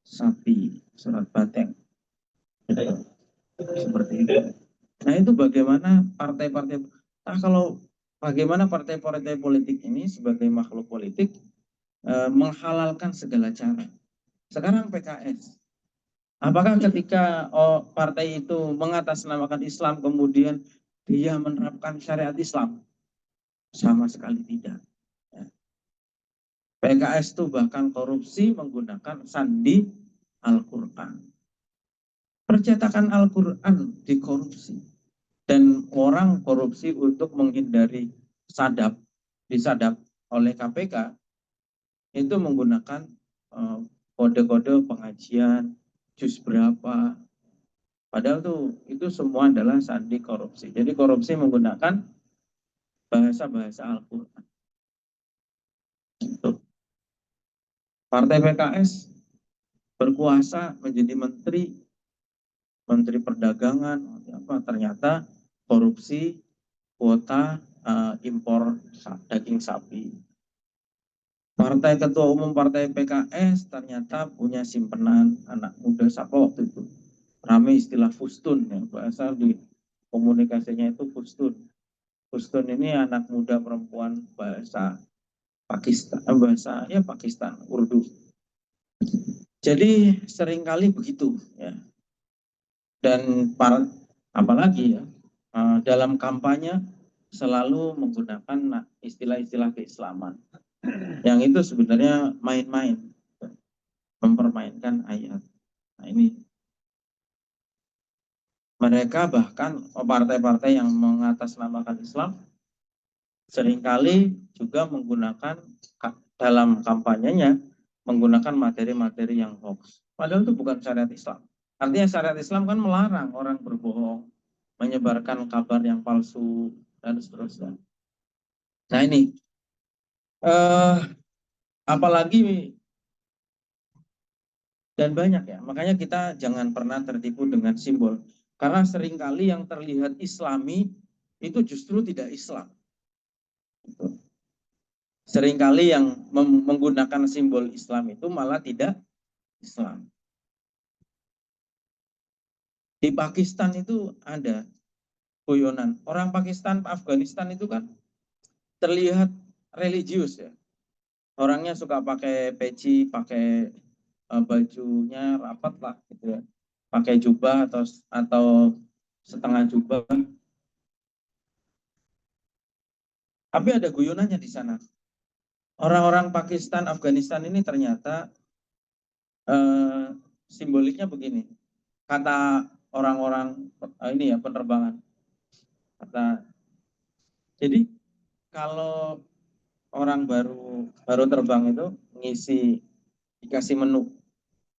sapi, surat bateng. Seperti itu. Nah itu bagaimana partai-partai, bagaimana partai-partai politik ini sebagai makhluk politik menghalalkan segala cara. Sekarang PKS, apakah ketika partai itu mengatasnamakan Islam kemudian dia menerapkan syariat Islam? Sama sekali tidak. PKS itu bahkan korupsi menggunakan sandi Al-Quran. Percetakan Al-Quran dikorupsi. Dan orang korupsi untuk menghindari disadap oleh KPK, itu menggunakan kode-kode pengajian, juz berapa. Padahal itu semua adalah sandi korupsi. Jadi korupsi menggunakan bahasa-bahasa Al-Quran. Partai PKS berkuasa menjadi menteri perdagangan, ternyata korupsi kuota impor daging sapi. Partai ketua umum partai PKS ternyata punya simpenan anak muda siapa waktu itu. Rame istilah fustun, ya, bahasa di komunikasinya itu fustun. Fustun ini anak muda perempuan bahasa Pakistan, Urdu. Jadi seringkali begitu, ya. Dan apalagi ya, dalam kampanye selalu menggunakan istilah-istilah keislaman. Yang itu sebenarnya main-main, mempermainkan ayat. Nah ini mereka bahkan partai-partai yang mengatasnamakan Islam seringkali juga menggunakan dalam kampanyenya menggunakan materi-materi yang hoax. Padahal itu bukan syariat Islam. Artinya syariat Islam kan melarang orang berbohong, menyebarkan kabar yang palsu, dan seterusnya. Nah ini, apalagi dan banyak ya, makanya kita jangan pernah tertipu dengan simbol. Karena seringkali yang terlihat Islami itu justru tidak Islam. Seringkali yang menggunakan simbol Islam itu malah tidak Islam. Di Pakistan itu ada guyonan. Orang Pakistan, Afghanistan itu kan terlihat religius ya. Orangnya suka pakai peci, pakai bajunya rapat lah gitu ya. Pakai jubah atau setengah jubah. Tapi ada guyonannya di sana. Orang-orang Pakistan, Afghanistan ini ternyata simboliknya begini. Kata orang-orang ini ya penerbangan. Jadi kalau orang baru terbang itu dikasih menu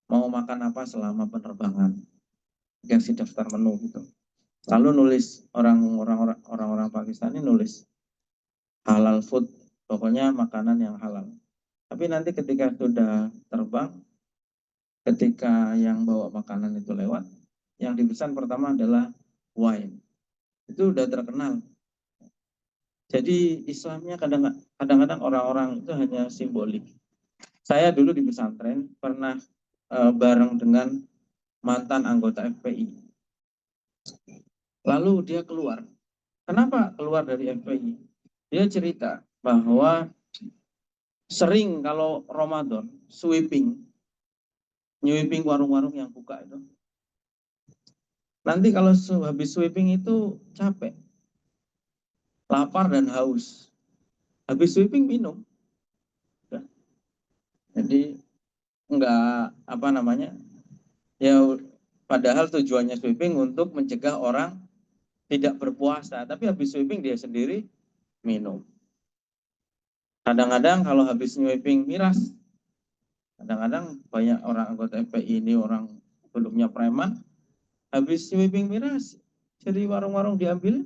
mau makan apa selama penerbangan, dikasih daftar menu gitu. Lalu nulis orang-orang Pakistan ini nulis halal food, pokoknya makanan yang halal. Tapi nanti ketika sudah terbang, ketika yang bawa makanan itu lewat, yang dipesan pertama adalah wine. Itu udah terkenal. Jadi Islamnya kadang-kadang orang-orang itu hanya simbolik. Saya dulu di pesantren pernah bareng dengan mantan anggota FPI. Lalu dia keluar. Kenapa keluar dari FPI? Dia cerita bahwa sering kalau Ramadan sweeping warung-warung yang buka itu. Nanti kalau habis sweeping itu capek, lapar dan haus. Habis sweeping minum. Jadi enggak ya padahal tujuannya sweeping untuk mencegah orang tidak berpuasa, tapi habis sweeping dia sendiri minum. Kadang-kadang kalau habis sweeping miras, Kadang-kadang banyak orang anggota FPI ini orang sebelumnya preman, habis sweeping miras dari warung-warung diambil,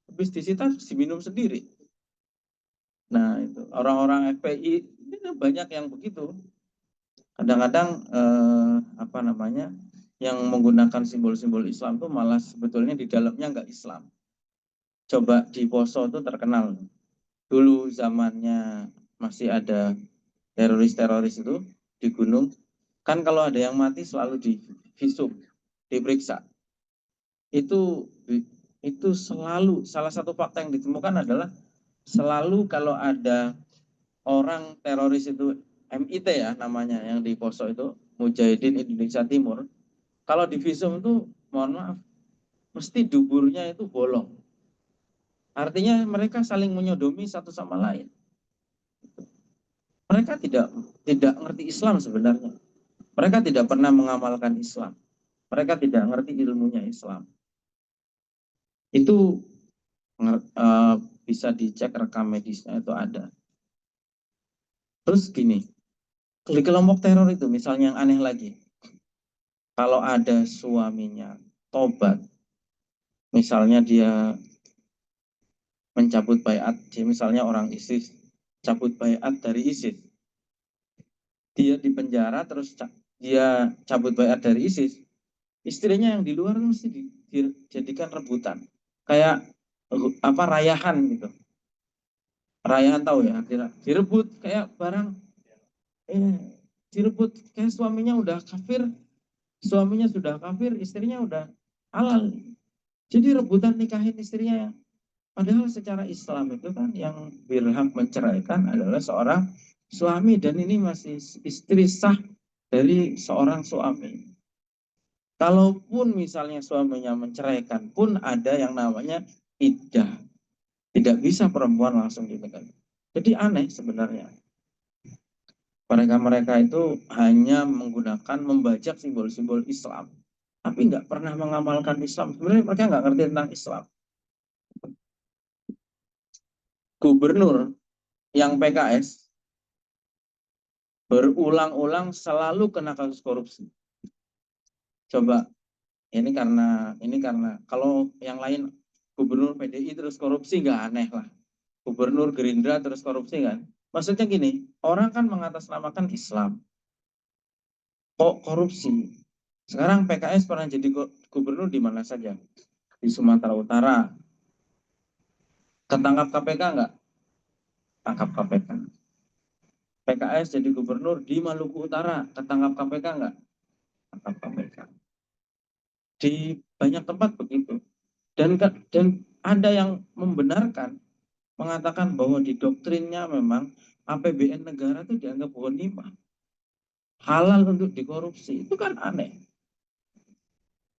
habis disita diminum sendiri. Nah itu orang-orang FPI ini banyak yang begitu. Kadang-kadang apa namanya yang menggunakan simbol-simbol Islam itu malah sebetulnya di dalamnya nggak Islam. Coba di Poso itu terkenal. Dulu zamannya masih ada teroris-teroris itu di gunung, kan kalau ada yang mati selalu divisum, diperiksa. Itu selalu salah satu fakta yang ditemukan adalah selalu kalau ada orang teroris itu MIT ya namanya yang di Poso itu Mujahidin Indonesia Timur, kalau divisum itu mohon maaf mesti duburnya itu bolong. Artinya mereka saling menyodomi satu sama lain. Mereka tidak ngerti Islam sebenarnya. Mereka tidak pernah mengamalkan Islam. Mereka tidak ngerti ilmunya Islam. Itu bisa dicek rekam medisnya itu ada. Terus gini, di kelompok teror itu misalnya yang aneh lagi, kalau ada suaminya tobat, misalnya dia mencabut baiat, misalnya orang ISIS cabut baiat dari ISIS, dia di penjara terus dia cabut baiat dari ISIS, istrinya yang di luar mesti dijadikan rebutan, kayak apa rayahan gitu. Rayahan tahu ya, direbut kayak barang, direbut kayak suaminya udah kafir, suaminya sudah kafir, istrinya udah halal. Jadi rebutan nikahin istrinya. Padahal secara Islam itu kan yang berhak menceraikan adalah seorang suami dan ini masih istri sah dari seorang suami. Kalaupun misalnya suaminya menceraikan pun ada yang namanya iddah. Tidak bisa perempuan langsung dinikah. Jadi aneh sebenarnya. Mereka-mereka itu hanya menggunakan membajak simbol-simbol Islam, tapi nggak pernah mengamalkan Islam. Sebenarnya mereka nggak ngerti tentang Islam. Gubernur yang PKS berulang-ulang selalu kena kasus korupsi. Coba ini karena kalau yang lain gubernur PDI terus korupsi nggak aneh lah. Gubernur Gerindra terus korupsi kan. Maksudnya gini, orang kan mengatasnamakan Islam. Kok korupsi? Sekarang PKS pernah jadi gubernur di mana saja? Di Sumatera Utara. Ketangkap KPK nggak? Tangkap KPK. PKS jadi gubernur di Maluku Utara. Ketangkap KPK nggak? Tangkap KPK. Di banyak tempat begitu. Dan ada yang membenarkan, mengatakan bahwa di doktrinnya memang APBN negara itu dianggap ghanimah, halal untuk dikorupsi. Itu kan aneh.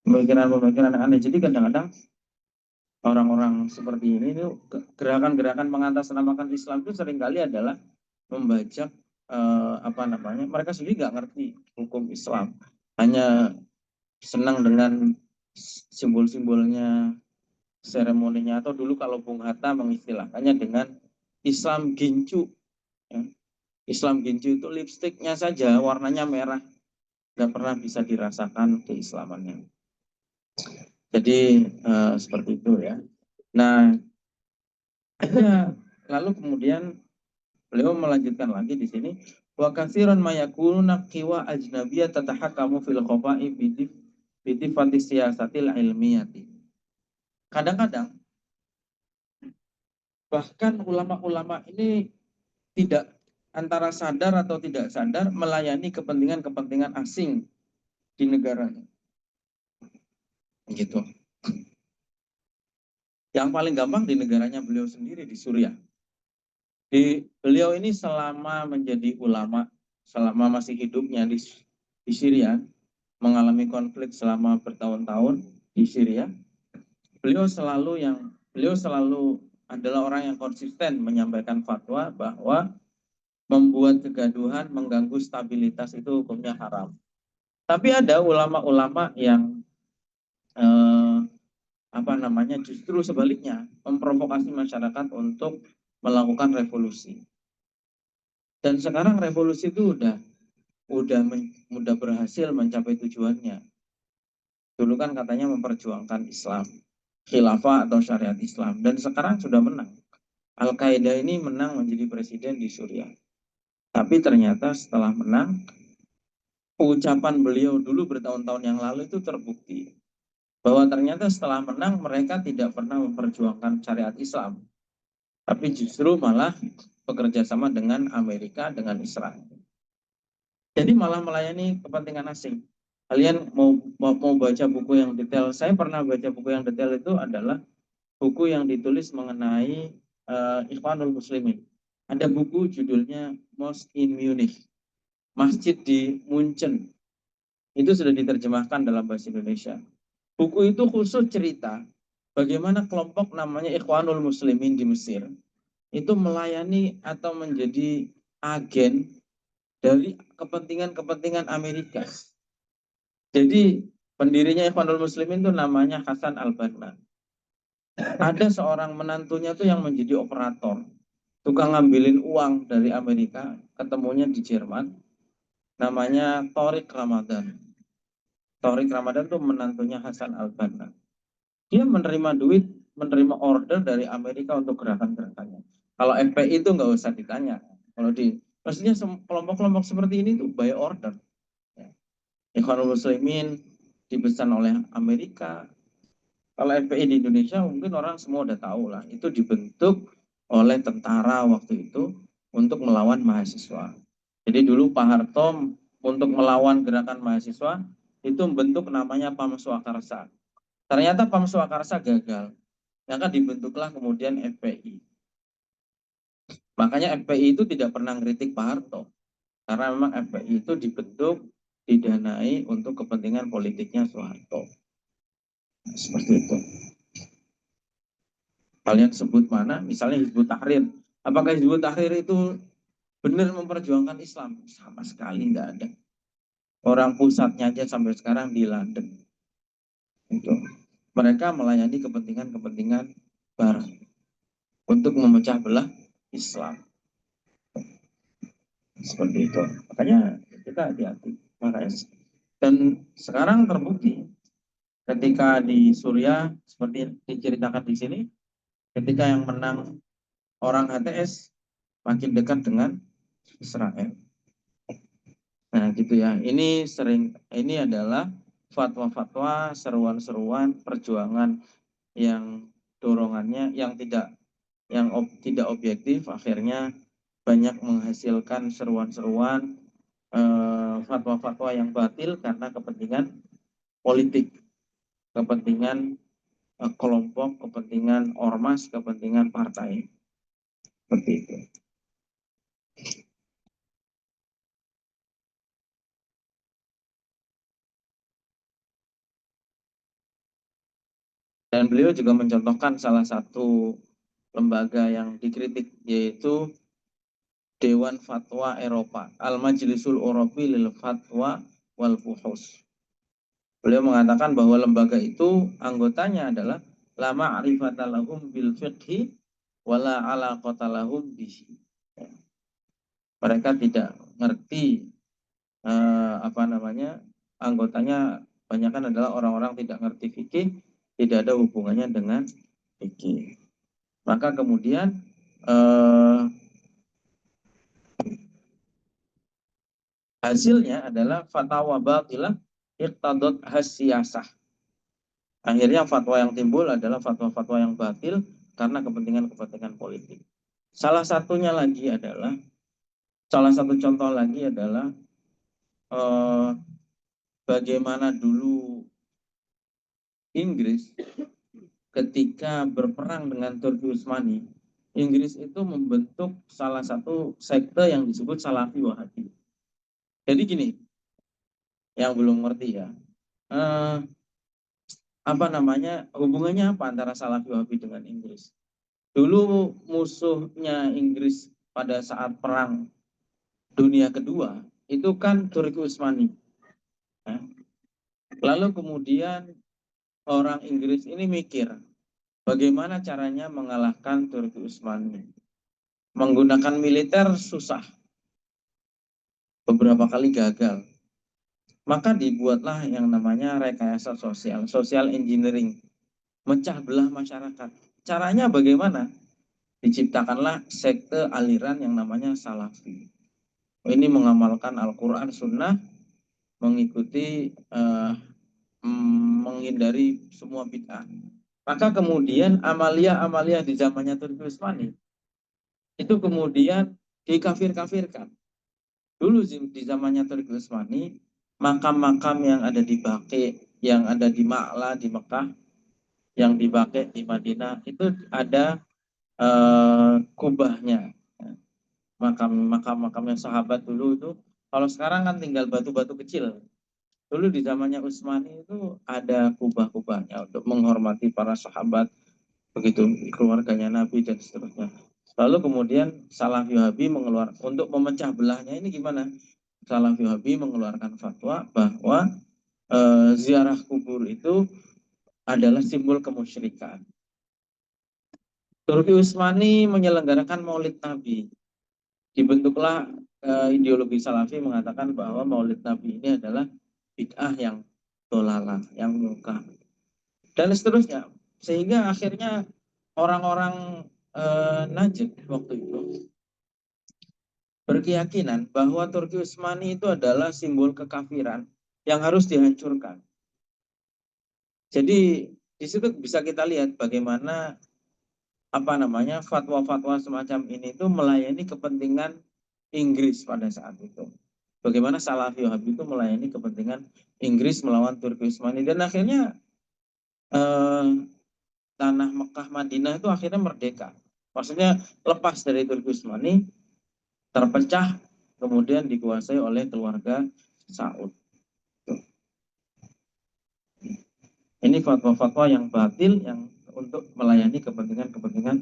Pemikiran-pemikiran aneh. Jadi kadang-kadang orang-orang seperti ini itu gerakan-gerakan mengatasnamakan Islam itu seringkali adalah membajak apa namanya, mereka sendiri nggak ngerti hukum Islam, hanya senang dengan simbol-simbolnya, seremoninya, atau dulu kalau Bung Hatta mengistilahkannya dengan Islam gincu. Ya. Islam gincu itu lipstiknya saja warnanya merah, nggak pernah bisa dirasakan keislamannya. Jadi seperti itu ya. Nah, lalu kemudian beliau melanjutkan lagi di sini, wa katsiran mayakuna qiwa ajnabiyah tatahakamu fil qafa'i bi siyasatil ilmiyati. Kadang-kadang bahkan ulama-ulama ini tidak, antara sadar atau tidak sadar, melayani kepentingan-kepentingan asing di negaranya. Gitu. Yang paling gampang di negaranya beliau sendiri di Suriah. Beliau ini selama menjadi ulama, selama masih hidupnya di Syria, mengalami konflik selama bertahun-tahun di Syria, beliau selalu adalah orang yang konsisten menyampaikan fatwa bahwa membuat kegaduhan, mengganggu stabilitas itu hukumnya haram. Tapi ada ulama-ulama yang justru sebaliknya memprovokasi masyarakat untuk melakukan revolusi. Dan sekarang revolusi itu udah udah berhasil mencapai tujuannya. Dulu kan katanya memperjuangkan Islam, khilafah atau syariat Islam, dan sekarang sudah menang. Al-Qaeda ini menang menjadi presiden di Suriah. Tapi ternyata setelah menang, ucapan beliau dulu bertahun-tahun yang lalu itu terbukti bahwa ternyata setelah menang mereka tidak pernah memperjuangkan syariat Islam, tapi justru malah bekerja sama dengan Amerika, dengan Israel. Jadi malah melayani kepentingan asing. Kalian mau baca buku yang detail? Saya pernah baca buku yang detail, itu adalah buku yang ditulis mengenai Ikhwanul Muslimin. Ada buku judulnya Mosque in Munich, Masjid di Munchen. Itu sudah diterjemahkan dalam bahasa Indonesia. Buku itu khusus cerita bagaimana kelompok namanya Ikhwanul Muslimin di Mesir itu melayani atau menjadi agen dari kepentingan-kepentingan Amerika. Jadi pendirinya Ikhwanul Muslimin itu namanya Hasan Al-Banna. Ada seorang menantunya tuh yang menjadi operator, tukang ngambilin uang dari Amerika, ketemunya di Jerman, namanya Tariq Ramadan. Tariq Ramadan tuh menantunya Hasan Al-Banna. Dia menerima duit, menerima order dari Amerika untuk gerakan-gerakannya. Kalau FPI itu nggak usah ditanya. Maksudnya kelompok-kelompok seperti ini tuh by order. Ikhwanul Muslimin dipesan oleh Amerika. Kalau FPI di Indonesia mungkin orang semua udah tahu lah. Itu dibentuk oleh tentara waktu itu untuk melawan mahasiswa. Jadi dulu Pak Harto untuk melawan gerakan mahasiswa itu membentuk namanya Pam Swakarsa. Ternyata Pam Swakarsa gagal. Maka dibentuklah kemudian FPI. Makanya FPI itu tidak pernah ngeritik Pak Harto. Karena memang FPI itu dibentuk, didanai untuk kepentingan politiknya Soeharto. Nah, seperti itu. Kalian sebut mana? Misalnya Hizbut Tahrir. Apakah Hizbut Tahrir itu benar memperjuangkan Islam? Sama sekali nggak ada. Orang pusatnya aja sampai sekarang di London. Itu. Mereka melayani kepentingan-kepentingan barat untuk memecah belah Islam. Seperti itu. Makanya kita hati-hati. Makanya dan sekarang terbukti ketika di Suriah seperti diceritakan di sini, ketika yang menang orang HTS makin dekat dengan Israel. Nah, gitu ya. Ini adalah fatwa-fatwa, seruan-seruan perjuangan yang dorongannya yang tidak objektif, akhirnya banyak menghasilkan seruan-seruan fatwa-fatwa yang batil karena kepentingan politik, kepentingan kelompok, kepentingan ormas, kepentingan partai. Seperti itu. Dan beliau juga mencontohkan salah satu lembaga yang dikritik, yaitu Dewan Fatwa Eropa, Al-Majlisul Europi lil Fatwa wal Buhus. Beliau mengatakan bahwa lembaga itu anggotanya adalah la ma'rifata lahum bil fiqhi wala alaqata lahum bihi. Mereka tidak ngerti anggotanya kebanyakan adalah orang-orang tidak ngerti fikih, tidak ada hubungannya dengan fikih. Maka kemudian hasilnya adalah fatwa batilah iqtadot hasiyasah. Akhirnya fatwa yang timbul adalah fatwa-fatwa yang batil karena kepentingan-kepentingan politik. Salah satu contoh lagi adalah bagaimana dulu Inggris ketika berperang dengan Turki Utsmani, Inggris itu membentuk salah satu sekte yang disebut Salafi Wahabi. Jadi gini, yang belum ngerti ya, hubungannya apa antara Salafi Wahabi dengan Inggris? Dulu musuhnya Inggris pada saat perang dunia kedua itu kan Turki Utsmani. Lalu kemudian orang Inggris ini mikir bagaimana caranya mengalahkan Turki Utsmani. Menggunakan militer susah. beberapa kali gagal. Maka dibuatlah yang namanya rekayasa sosial, social engineering, mecah belah masyarakat. Caranya bagaimana? Diciptakanlah sekte aliran yang namanya Salafi. Ini mengamalkan Al-Quran, Sunnah, mengikuti, menghindari semua bid'ah. Maka kemudian amalia-amalia di zamannya Turki Utsmani itu kemudian dikafir-kafirkan. Dulu di zamannya Turki Utsmani, makam-makam yang ada di Baqi, yang ada di Ma'la di Mekah, yang di Baqi di Madinah itu ada kubahnya. Makam-makamnya sahabat dulu itu, kalau sekarang kan tinggal batu-batu kecil. Dulu di zamannya Utsmani itu ada kubah-kubahnya untuk menghormati para sahabat, begitu keluarganya Nabi dan seterusnya. Lalu kemudian Salafi Wahabi untuk memecah belahnya ini gimana? Salafi Wahabi mengeluarkan fatwa bahwa ziarah kubur itu adalah simbol kemusyrikan. Turki Utsmani menyelenggarakan Maulid Nabi. Dibentuklah ideologi Salafi mengatakan bahwa Maulid Nabi ini adalah bid'ah yang dolalah, yang munkar, dan seterusnya. Sehingga akhirnya orang-orang Najd waktu itu berkeyakinan bahwa Turki Utsmani itu adalah simbol kekafiran yang harus dihancurkan. Jadi di situ bisa kita lihat bagaimana fatwa-fatwa semacam ini itu melayani kepentingan Inggris pada saat itu. Bagaimana Salafi Wahabi itu melayani kepentingan Inggris melawan Turki Utsmani, dan akhirnya tanah Mekah Madinah itu akhirnya merdeka. Maksudnya lepas dari Turki Utsmani, terpecah, kemudian dikuasai oleh keluarga Saud. Ini fatwa-fatwa yang batil yang untuk melayani kepentingan-kepentingan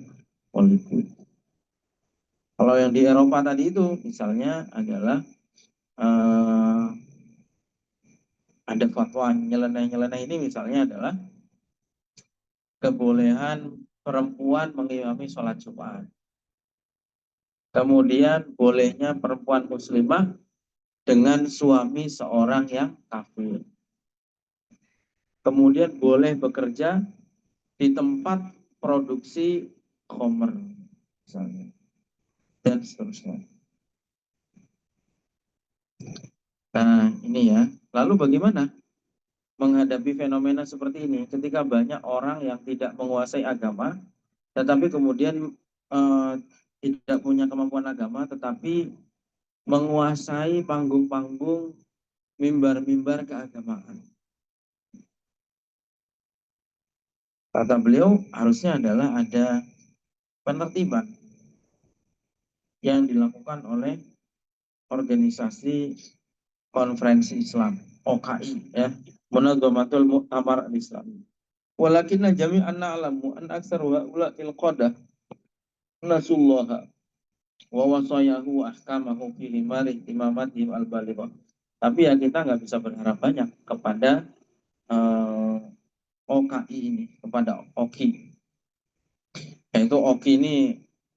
politik. Kalau yang di Eropa tadi itu misalnya adalah ada fatwa nyeleneh-nyeleneh ini, misalnya adalah kebolehan perempuan mengimami sholat Jumat. Kemudian bolehnya perempuan muslimah dengan suami seorang yang kafir. Kemudian boleh bekerja di tempat produksi khamr misalnya, dan seterusnya. Nah ini ya, lalu bagaimana menghadapi fenomena seperti ini ketika banyak orang yang tidak menguasai agama tetapi kemudian tidak punya kemampuan agama tetapi menguasai panggung-panggung, mimbar-mimbar keagamaan. Kata beliau harusnya adalah ada penertiban yang dilakukan oleh organisasi konferensi Islam, OKI ya, Munadzamatul Muktamar al-Islami. Walakinna jami'an na'lamu an aksar wa ula'il qadah nasullaha wa wasayahu ahkamahu fi himari imamatihim al-balighah. Tapi ya kita nggak bisa berharap banyak kepada OKI ini, kepada OKI. Yaitu OKI ini,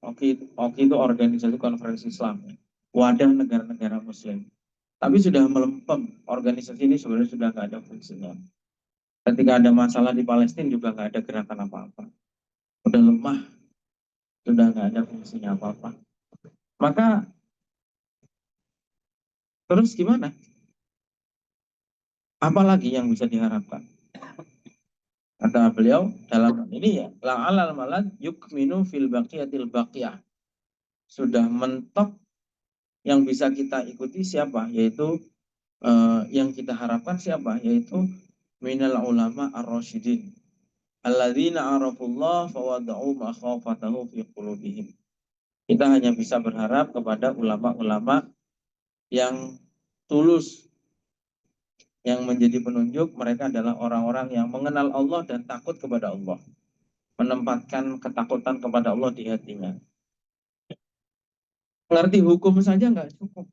OKI itu organisasi konferensi Islam, wadah negara-negara Muslim. Tapi sudah melempem, organisasi ini sebenarnya sudah nggak ada fungsinya. Ketika ada masalah di Palestina juga nggak ada gerakan apa-apa. Sudah lemah, sudah nggak ada fungsinya apa-apa. Maka terus gimana? Apalagi yang bisa diharapkan? Kata beliau dalam ini ya, la'alal malad yukminu fil baqiyatil baqiyah. Sudah mentok, yang bisa kita ikuti siapa? Yaitu yang kita harapkan siapa? Yaitu minal ulama ar-rasyidin alladzina arafullah fawada'u ma khawfatahu fi qulubihim. Kita hanya bisa berharap kepada ulama-ulama yang tulus, yang menjadi penunjuk. Mereka adalah orang-orang yang mengenal Allah dan takut kepada Allah, menempatkan ketakutan kepada Allah di hatinya. Ngerti hukum saja nggak cukup,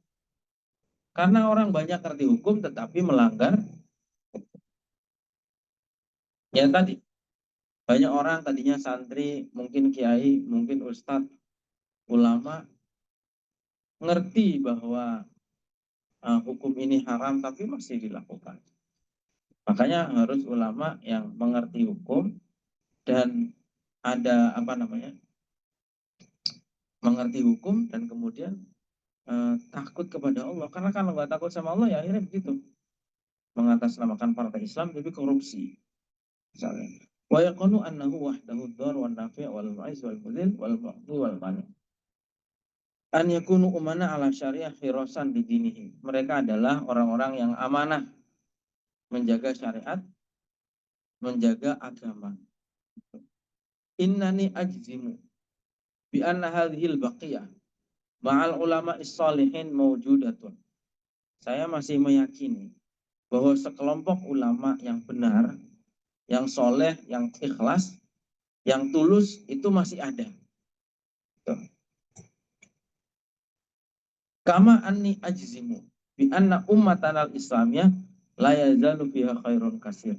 karena orang banyak ngerti hukum tetapi melanggar. Ya tadi, banyak orang tadinya santri, mungkin kiai, mungkin ustadz, ulama, ngerti bahwa hukum ini haram tapi masih dilakukan. Makanya harus ulama yang mengerti hukum dan ada mengerti hukum dan kemudian takut kepada Allah. Karena kalau nggak takut sama Allah ya akhirnya begitu, mengatasnamakan partai Islam tapi korupsi misalnya. Wa yaqulu annahu wahdahu dzar wan nafi' wal mu'iz wal mudhil wal mu'ti wal mani. An yakunu umana ala syariah hirasan di dinihi. Mereka adalah orang-orang yang amanah menjaga syariat, menjaga agama. Innani ajzimu bi anna hadhil baqiyah ma'al ulama is-salihin mawjudatun. Saya masih meyakini bahwa sekelompok ulama yang benar, yang soleh, yang ikhlas, yang tulus itu masih ada. Kama anni ajzimu bi anna ummatan al-islamiyah la yazalu fiha khairun kasir.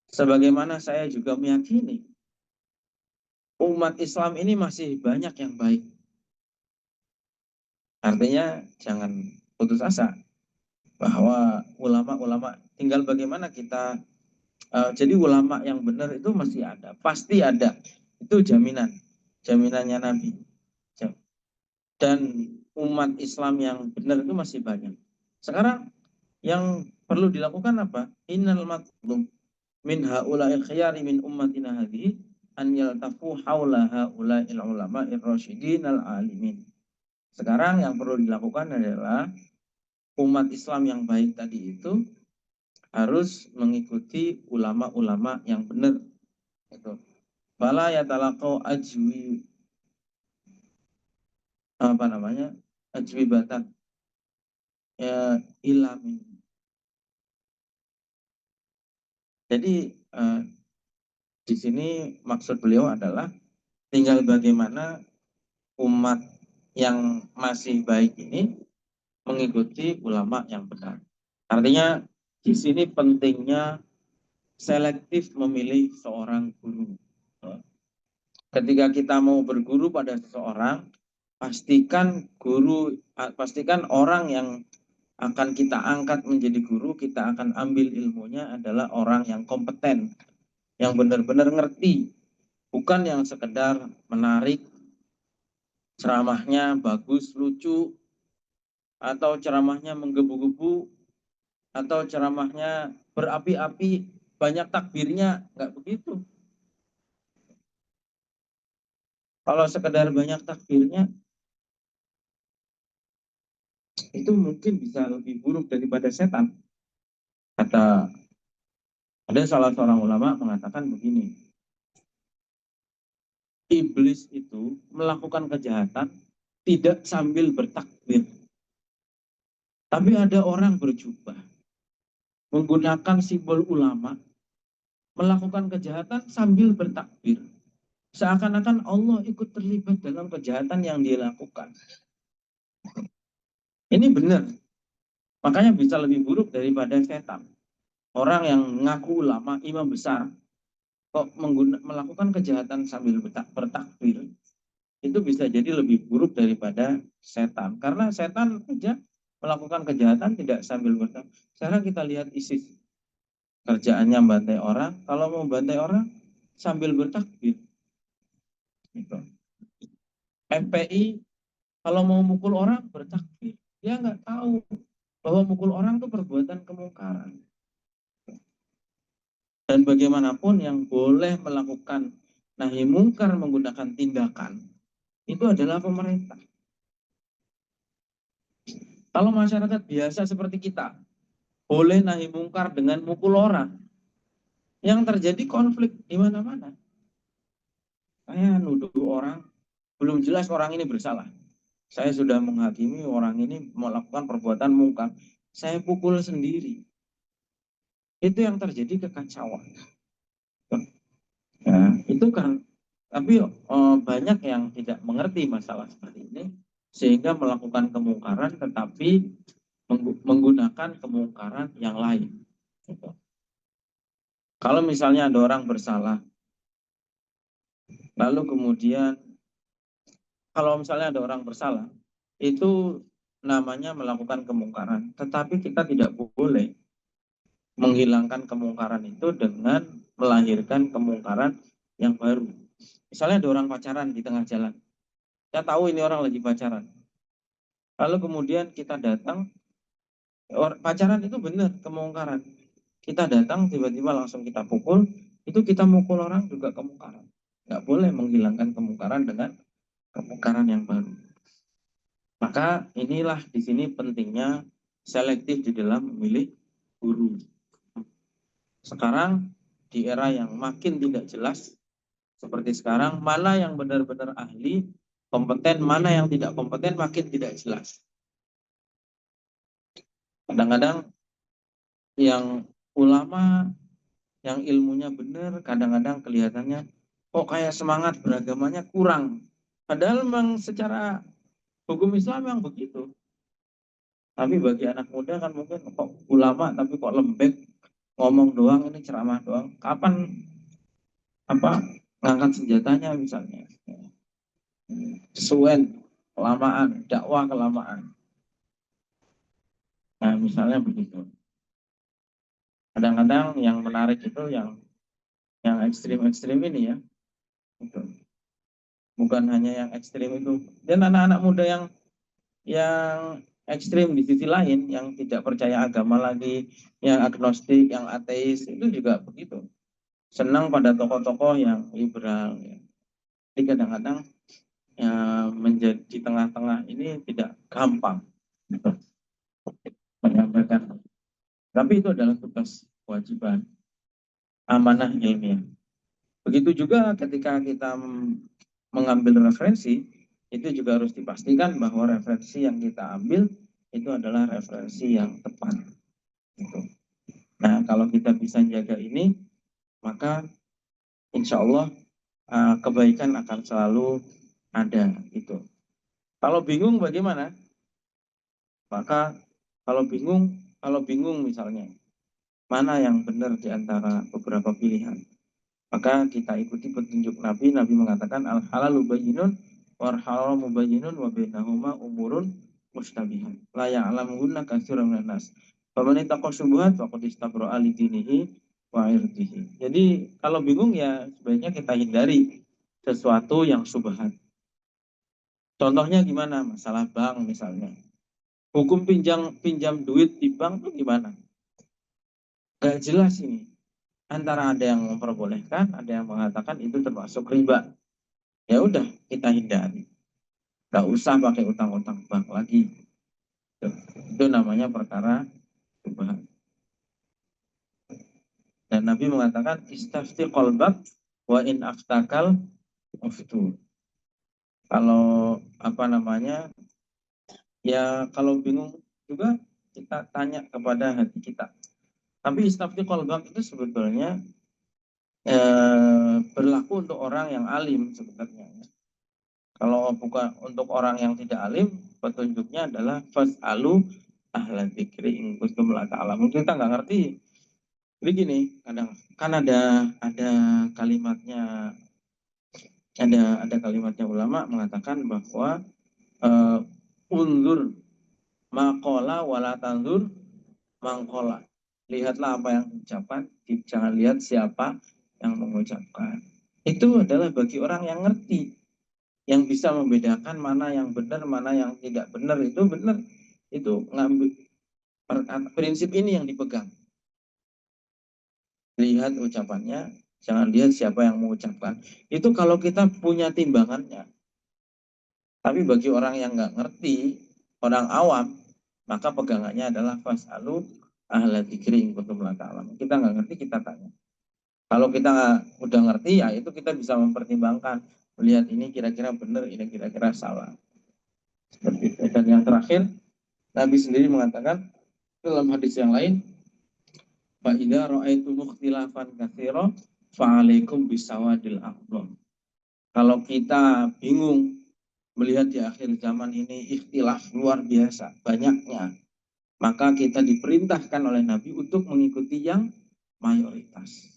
Sebagaimana saya juga meyakini umat Islam ini masih banyak yang baik. Artinya jangan putus asa bahwa ulama-ulama, tinggal bagaimana kita jadi ulama yang benar itu masih ada, pasti ada. Itu jaminannya Nabi. Dan umat Islam yang benar itu masih banyak. Sekarang yang perlu dilakukan apa? Innal matlub min haula'il khiyari min ummatina hadhihi an yaltafu haula haula'il ulama'ir rasyidin al-alimin. Sekarang yang perlu dilakukan adalah umat Islam yang baik tadi itu harus mengikuti ulama-ulama yang benar. Itu. Fala yatalaqau ajwi ajwibatan ya ilamin. Jadi di sini maksud beliau adalah tinggal bagaimana umat yang masih baik ini mengikuti ulama yang benar. Artinya di sini pentingnya selektif memilih seorang guru. Ketika kita mau berguru pada seseorang, pastikan orang yang akan kita angkat menjadi guru, kita akan ambil ilmunya adalah orang yang kompeten, yang benar-benar ngerti, bukan yang sekedar menarik, ceramahnya bagus, lucu, atau ceramahnya menggebu-gebu, atau ceramahnya berapi-api, banyak takbirnya, nggak begitu. Kalau sekedar banyak takbirnya, itu mungkin bisa lebih buruk daripada setan. Ada salah seorang ulama mengatakan begini, iblis itu melakukan kejahatan tidak sambil bertakbir. Tapi ada orang berjubah, menggunakan simbol ulama, melakukan kejahatan sambil bertakbir. Seakan-akan Allah ikut terlibat dalam kejahatan yang dia lakukan. Ini benar. Makanya bisa lebih buruk daripada setan. Orang yang mengaku ulama, imam besar, kok melakukan kejahatan sambil bertakbir, itu bisa jadi lebih buruk daripada setan. Karena setan saja melakukan kejahatan tidak sambil bertakbir. Sekarang kita lihat ISIS, kerjaannya bantai orang, kalau mau bantai orang sambil bertakbir. Gitu. FPI kalau mau mukul orang bertakbir, dia nggak tahu bahwa mukul orang itu perbuatan kemungkaran. Dan bagaimanapun yang boleh melakukan nahi mungkar menggunakan tindakan itu adalah pemerintah. Kalau masyarakat biasa seperti kita boleh nahi mungkar dengan mukul orang, yang terjadi konflik di mana-mana. Saya nuduh orang, belum jelas orang ini bersalah. Saya sudah menghakimi orang ini melakukan perbuatan mungkar. Saya pukul sendiri. Itu yang terjadi kekacauan. Ya, itu kan, tapi banyak yang tidak mengerti masalah seperti ini, sehingga melakukan kemungkaran tetapi menggunakan kemungkaran yang lain. Gitu. Kalau misalnya ada orang bersalah, lalu kemudian kalau misalnya ada orang bersalah, itu namanya melakukan kemungkaran. Tetapi kita tidak boleh menghilangkan kemungkaran itu dengan melahirkan kemungkaran yang baru. Misalnya ada orang pacaran di tengah jalan. Kita tahu ini orang lagi pacaran. Lalu kemudian kita datang, pacaran itu benar kemungkaran. Kita datang tiba-tiba langsung kita pukul, itu kita mukul orang juga kemungkaran. Nggak boleh menghilangkan kemungkaran dengan kemungkaran yang baru. Maka inilah di sini pentingnya selektif di dalam memilih guru. Sekarang di era yang makin tidak jelas seperti sekarang, mana yang benar-benar ahli, kompeten, mana yang tidak kompeten makin tidak jelas. Kadang-kadang yang ulama, yang ilmunya benar, kadang-kadang kelihatannya kok kayak semangat beragamanya kurang. Padahal memang secara hukum Islam yang begitu. Tapi bagi anak muda kan mungkin kok ulama tapi kok lembek, ngomong doang, ini ceramah doang. Kapan ngangkat senjatanya misalnya? Kesuwen, kelamaan, dakwah kelamaan. Nah, misalnya begitu. Kadang-kadang yang menarik itu yang ekstrim-ekstrim ini ya. Gitu. Bukan hanya yang ekstrim itu. Dan anak-anak muda yang ekstrim di sisi lain, yang tidak percaya agama lagi, yang agnostik, yang ateis, itu juga begitu. Senang pada tokoh-tokoh yang liberal. Ya. Jadi kadang-kadang ya, menjadi di tengah-tengah ini tidak gampang gitu, menyampaikan. Tapi itu adalah tugas kewajiban amanah ilmiah. Begitu juga ketika kita mengambil referensi, itu juga harus dipastikan bahwa referensi yang kita ambil itu adalah referensi yang tepat. Gitu. Nah, kalau kita bisa jaga ini, maka insya Allah kebaikan akan selalu ada. Gitu. Kalau bingung bagaimana? Maka kalau bingung misalnya, mana yang benar di antara beberapa pilihan, maka kita ikuti petunjuk Nabi. Nabi mengatakan al halalu bayyinun wal haramu bayyinun wa bainahuma umurun mustabihan la ya'lamuhunna katsirun minan nas. Faman ittaqa syubhat faqad istabra'a li dinihi wa irdihi. Jadi kalau bingung ya sebaiknya kita hindari sesuatu yang syubhat. Contohnya gimana? Masalah bank misalnya. Hukum pinjam duit di bank itu gimana? Gak jelas ini. Antara ada yang memperbolehkan, ada yang mengatakan itu termasuk riba. Ya udah kita hindari. Gak usah pakai utang-utang bank lagi. Itu namanya perkara syubhat. Dan Nabi mengatakan istafti qalbak wa in aftakal uftu. Kalau ya kalau bingung juga kita tanya kepada hati kita. Tapi istafti qalbak itu sebetulnya berlaku untuk orang yang alim sebenarnya. Kalau bukan untuk orang yang tidak alim, petunjuknya adalah fas'alu ahlan dzikri in kuntum la ta'lamun. Kita nggak ngerti. Jadi gini, kadang kan ada kalimatnya kalimatnya ulama mengatakan bahwa unzur maqala wala tanzur mangkola. Lihatlah apa yang diucapkan, jangan lihat siapa yang mengucapkan. Itu adalah bagi orang yang ngerti, yang bisa membedakan mana yang benar, mana yang tidak benar. Itu benar, itu ngambil prinsip ini yang dipegang. Lihat ucapannya, jangan lihat siapa yang mengucapkan. Itu kalau kita punya timbangannya. Tapi bagi orang yang nggak ngerti, orang awam, maka pegangannya adalah fas'alu ahla dzikri in kuntum la ta'lamun. Kita nggak ngerti, kita tanya. Kalau kita udah ngerti, ya itu kita bisa mempertimbangkan, melihat ini kira-kira benar, ini kira-kira salah. Seperti itu. Dan yang terakhir, Nabi sendiri mengatakan dalam hadis yang lain, fa idza ra'aitum ikhtilafan katsira fa'alaikum bisawadil aqdam. Kalau kita bingung melihat di akhir zaman ini ikhtilaf luar biasa banyaknya, maka kita diperintahkan oleh Nabi untuk mengikuti yang mayoritas.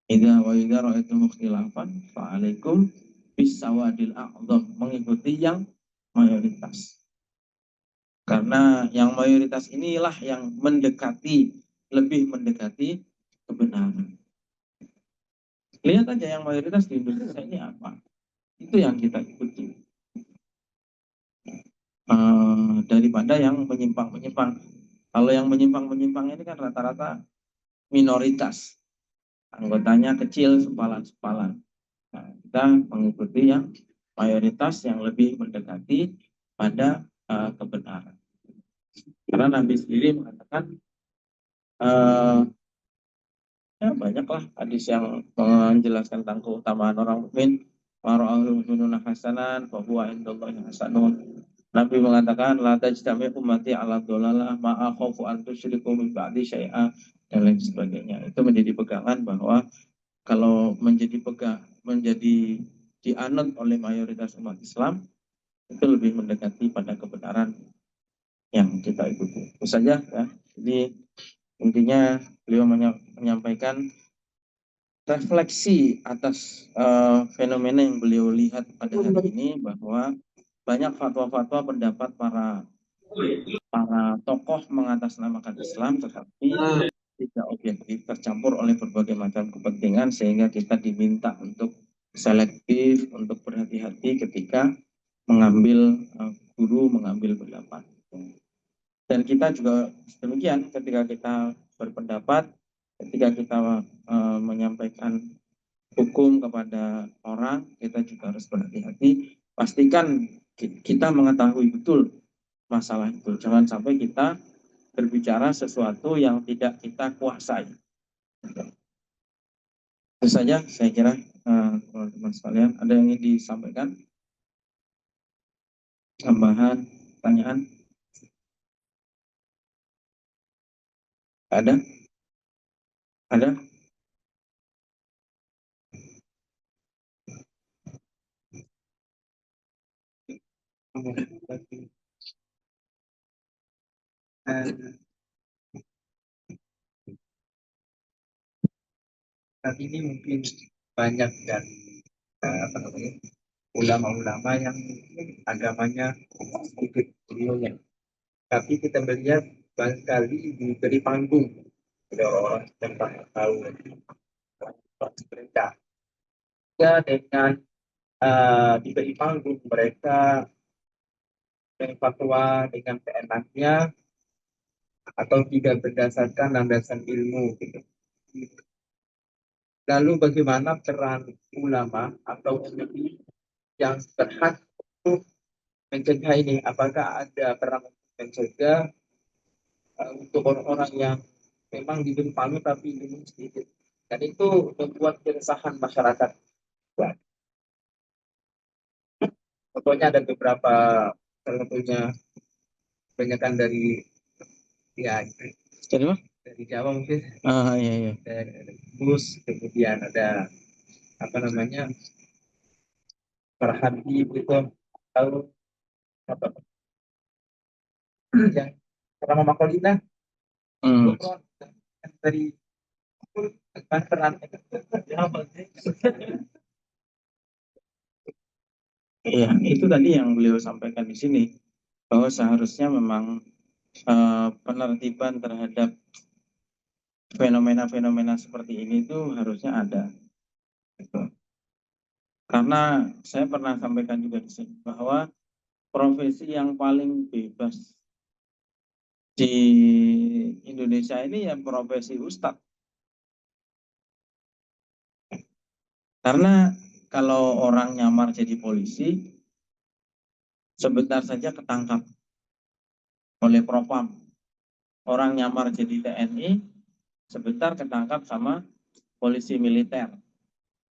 Idza wa idza ra'aitum ikhtilafan fa'alaikum bisawadil aqdam, mengikuti yang mayoritas. Karena yang mayoritas inilah yang lebih mendekati kebenaran. Lihat aja yang mayoritas di Indonesia ini apa. Itu yang kita ikuti. Daripada yang menyimpang-menyimpang. Kalau yang menyimpang-menyimpang ini kan rata-rata minoritas. Anggotanya kecil, sepalan-sepalan. Nah, kita mengikuti yang mayoritas yang lebih mendekati pada kebenaran. Karena Nabi sendiri mengatakan ya banyaklah hadis yang menjelaskan tentang keutamaan orang mukmin. Mara'ahul mu'minuna hasanan fa huwa indallahi hasanun. Nabi mengatakan la tajtami ummati ala dhalalah ma akhafu an tusyriku min ba'di syai'a dan lain sebagainya. Itu menjadi pegangan bahwa kalau menjadi dianut oleh mayoritas umat Islam itu lebih mendekati pada kebenaran yang kita ikuti. Itu saja ya. Jadi intinya beliau menyampaikan refleksi atas fenomena yang beliau lihat pada hari ini, bahwa banyak fatwa-fatwa pendapat para tokoh mengatasnamakan Islam, tetapi tidak objektif, tercampur oleh berbagai macam kepentingan, sehingga kita diminta untuk selektif, untuk berhati-hati ketika mengambil mengambil pendapat. Dan kita juga demikian, ketika kita berpendapat, ketika kita menyampaikan hukum kepada orang, kita juga harus berhati-hati. Pastikan kita mengetahui betul masalah itu. Jangan sampai kita berbicara sesuatu yang tidak kita kuasai. Itu saja saya kira teman-teman sekalian. Ada yang ingin disampaikan? Tambahan, pertanyaan? Ada? Ada? Saat ini mungkin banyak dari ulama-ulama yang agamanya sedikit ilmunya, tapi kita melihat barangkali diberi panggung oleh orang-orang yang tak tahu mereka. Ya, dengan diberi panggung, mereka berfatwa dengan keenaknya atau tidak berdasarkan landasan ilmu gitu. Lalu bagaimana peran ulama atau MUI yang berhak untuk mencegah ini? Apakah ada peran mencegah untuk orang-orang yang memang diberi panggung tapi ilmu sedikit? Dan itu membuat keresahan masyarakat. Contohnya ada beberapa, salah satunya kebanyakan dari dari Jawa mungkin. Iya. Dari Bus, kemudian ada apa namanya, Farhadi itu, lalu apa yang pernah Makolina dari peran. Iya, itu tadi yang beliau sampaikan di sini, bahwa seharusnya memang penertiban terhadap fenomena-fenomena seperti ini itu harusnya ada. Gitu. Karena saya pernah sampaikan juga di sini bahwa profesi yang paling bebas di Indonesia ini ya profesi ustadz. Karena kalau orang nyamar jadi polisi, sebentar saja ketangkap oleh Propam. Orang nyamar jadi TNI, sebentar ketangkap sama polisi militer.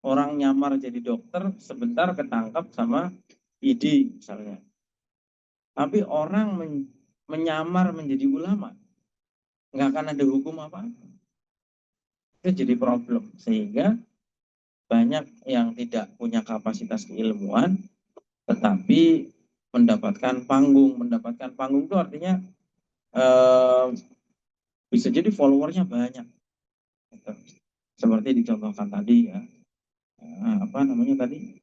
Orang nyamar jadi dokter, sebentar ketangkap sama ID misalnya. Tapi orang menyamar menjadi ulama, nggak akan ada hukum apa-apa. Itu jadi problem. Sehingga banyak yang tidak punya kapasitas keilmuan, tetapi mendapatkan panggung. Mendapatkan panggung itu artinya bisa jadi followernya banyak. Seperti dicontohkan tadi ya. Apa namanya tadi?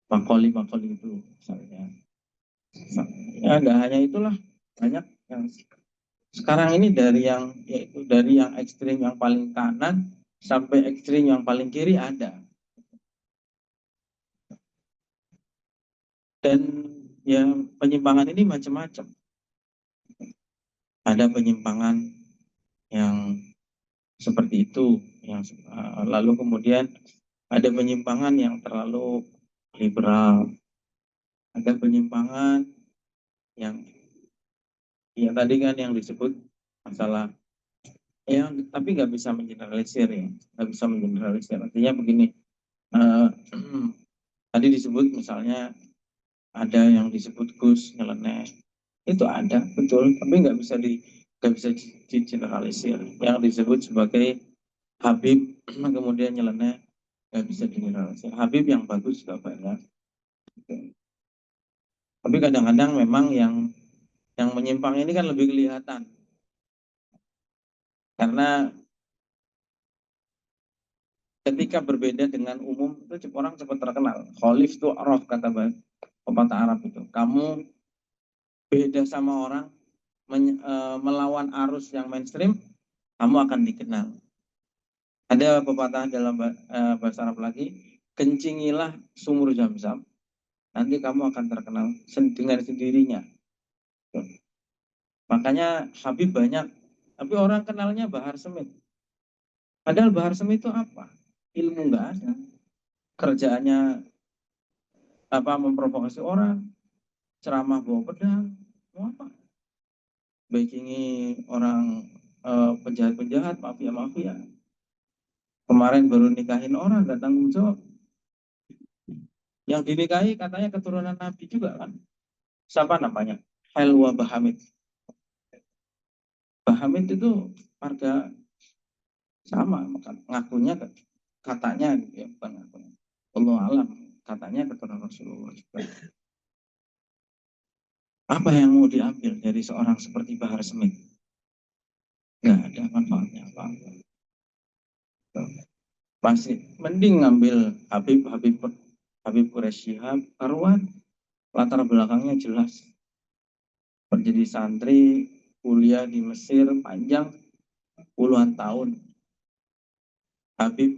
Makoli itu misalnya. Ya, nggak hanya itulah, banyak yang sekarang ini dari yang ekstrim yang paling kanan sampai ekstrim yang paling kiri ada. Dan ya penyimpangan ini macam-macam. Ada penyimpangan yang seperti itu, lalu kemudian ada penyimpangan yang terlalu liberal, ada penyimpangan yang ya tadi kan yang disebut masalah ya, tapi nggak bisa mengeneralisir ya, nggak bisa mengeneralisir. Artinya begini, tadi disebut misalnya ada yang disebut Gus nyeleneh, itu ada betul, tapi nggak bisa digeneralisir. Yang disebut sebagai Habib kemudian nyeleneh, nggak bisa digeneralisir. Habib yang bagus juga banyak. Tapi kadang-kadang memang yang menyimpang ini kan lebih kelihatan karena ketika berbeda dengan umum itu orang cepat terkenal. Khalif itu araf, kata pepatah Arab itu. Kamu beda sama orang, melawan arus yang mainstream, kamu akan dikenal. Ada pepatah dalam bahasa Arab lagi, kencingilah sumur Zam-Zam, nanti kamu akan terkenal dengan sendirinya. Makanya Habib banyak, tapi orang kenalnya Bahar Semit. Padahal Bahar Semit itu apa? Ilmu nggak ada. Kerjaannya memprovokasi orang, ceramah bawa pedang, mau apa? Backingi orang penjahat-penjahat, mafia-mafia. Kemarin baru nikahin orang, nggak tanggung jawab. Yang dinikahi katanya keturunan Nabi juga kan. Siapa namanya? Helwa Bahamid. Bahamid itu warga sama, ngakunya katanya gitu ya, bukan ngakunya. Allah alam, katanya keturunan Rasulullah juga. Apa yang mau diambil dari seorang seperti Bahar Semit? Nggak ada manfaatnya apa-apa. Pasti mending ngambil Habib Quraisy Shihab Arwan, latar belakangnya jelas. Menjadi santri, kuliah di Mesir panjang puluhan tahun. Habib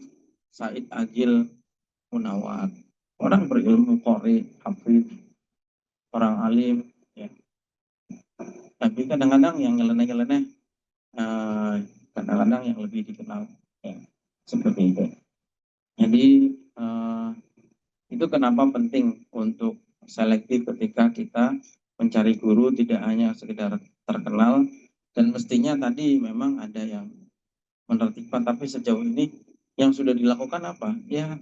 Said Agil Munawar, orang berilmu, qori, hafid, orang alim ya. Tapi kadang-kadang yang nyeleneh-nyeleneh, kadang-kadang yang lebih dikenal ya, seperti itu. Jadi itu kenapa penting untuk selektif ketika kita mencari guru, tidak hanya sekedar terkenal, dan mestinya tadi memang ada yang menertibkan, tapi sejauh ini yang sudah dilakukan apa? Ya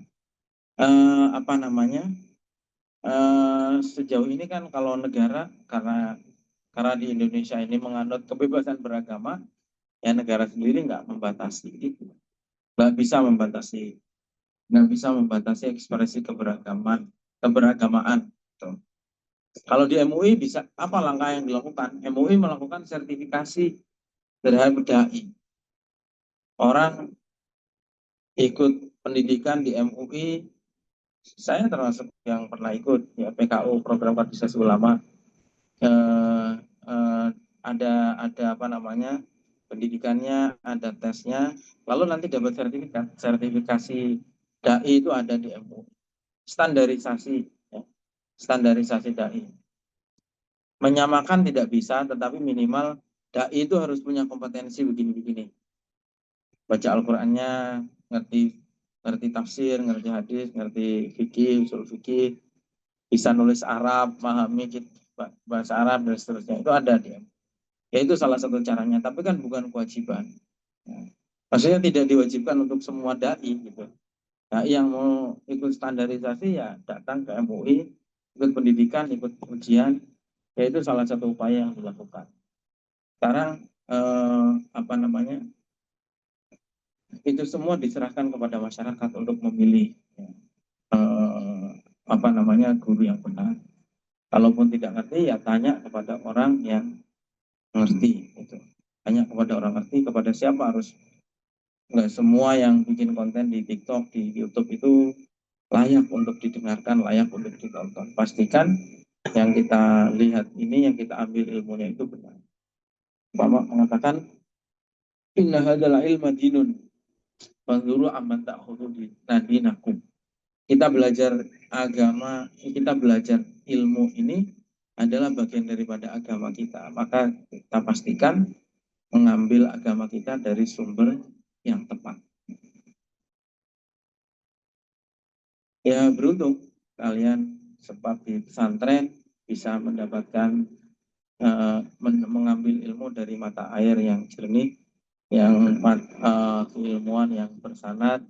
sejauh ini kan kalau negara, karena di Indonesia ini menganut kebebasan beragama, ya negara sendiri nggak membatasi, nggak bisa membatasi ekspresi keberagamaan. Gitu. Kalau di MUI bisa, apa langkah yang dilakukan? MUI melakukan sertifikasi terhadap dai. Orang ikut pendidikan di MUI, saya termasuk yang pernah ikut ya PKU, program kaderisasi ulama. Ada pendidikannya, ada tesnya, lalu nanti dapat sertifikasi dai itu ada di MUI. Standarisasi dai. Menyamakan tidak bisa, tetapi minimal dai itu harus punya kompetensi begini-begini. Baca Al-Qur'annya, ngerti tafsir, ngerti hadis, ngerti fikih, usul fikih, bisa nulis Arab, memahami bahasa Arab dan seterusnya. Itu ada di MUI. Ya itu salah satu caranya, tapi kan bukan kewajiban. Maksudnya tidak diwajibkan untuk semua dai gitu. Dai yang mau ikut standarisasi ya datang ke MUI, ikut pendidikan, ikut ujian, ya itu salah satu upaya yang dilakukan. Sekarang itu semua diserahkan kepada masyarakat untuk memilih guru yang benar. Kalaupun tidak ngerti ya tanya kepada orang yang ngerti gitu. Tanya kepada orang ngerti, kepada siapa harus. Nggak semua yang bikin konten di TikTok, di YouTube itu layak untuk didengarkan, layak untuk ditonton. Pastikan yang kita lihat ini, yang kita ambil ilmunya itu benar. Bapak mengatakan, inna hadal ilma dinun, fanzuru amman ta'khudhu dinakum. Kita belajar agama, kita belajar ilmu ini adalah bagian daripada agama kita. Maka kita pastikan mengambil agama kita dari sumber yang tepat. Ya beruntung kalian sempat di pesantren bisa mendapatkan mengambil ilmu dari mata air yang jernih, yang keilmuan yang bersanad,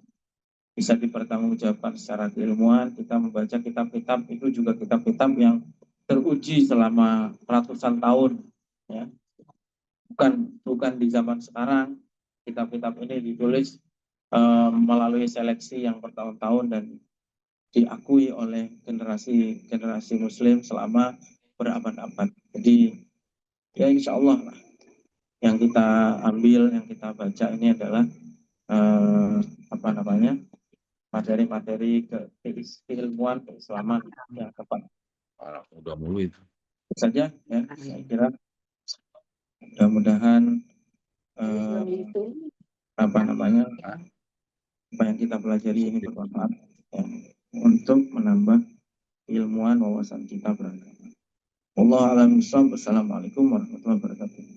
bisa dipertanggungjawabkan secara keilmuan. Kita membaca kitab-kitab itu juga kitab-kitab yang teruji selama ratusan tahun, ya. Bukan di zaman sekarang. Kitab-kitab ini ditulis melalui seleksi yang bertahun-tahun dan diakui oleh generasi Muslim selama berabad-abad. Jadi ya insya Allah lah, yang kita ambil, yang kita baca ini adalah materi-materi keilmuan keislaman yang tepat. Udah mulu itu. Itu saja ya, saya kira mudah-mudahan apa yang kita pelajari ini bermanfaat ya, untuk menambah ilmuwan wawasan kita beragama. Wallahu a'lam bishawab. Wassalamualaikum warahmatullahi wabarakatuh.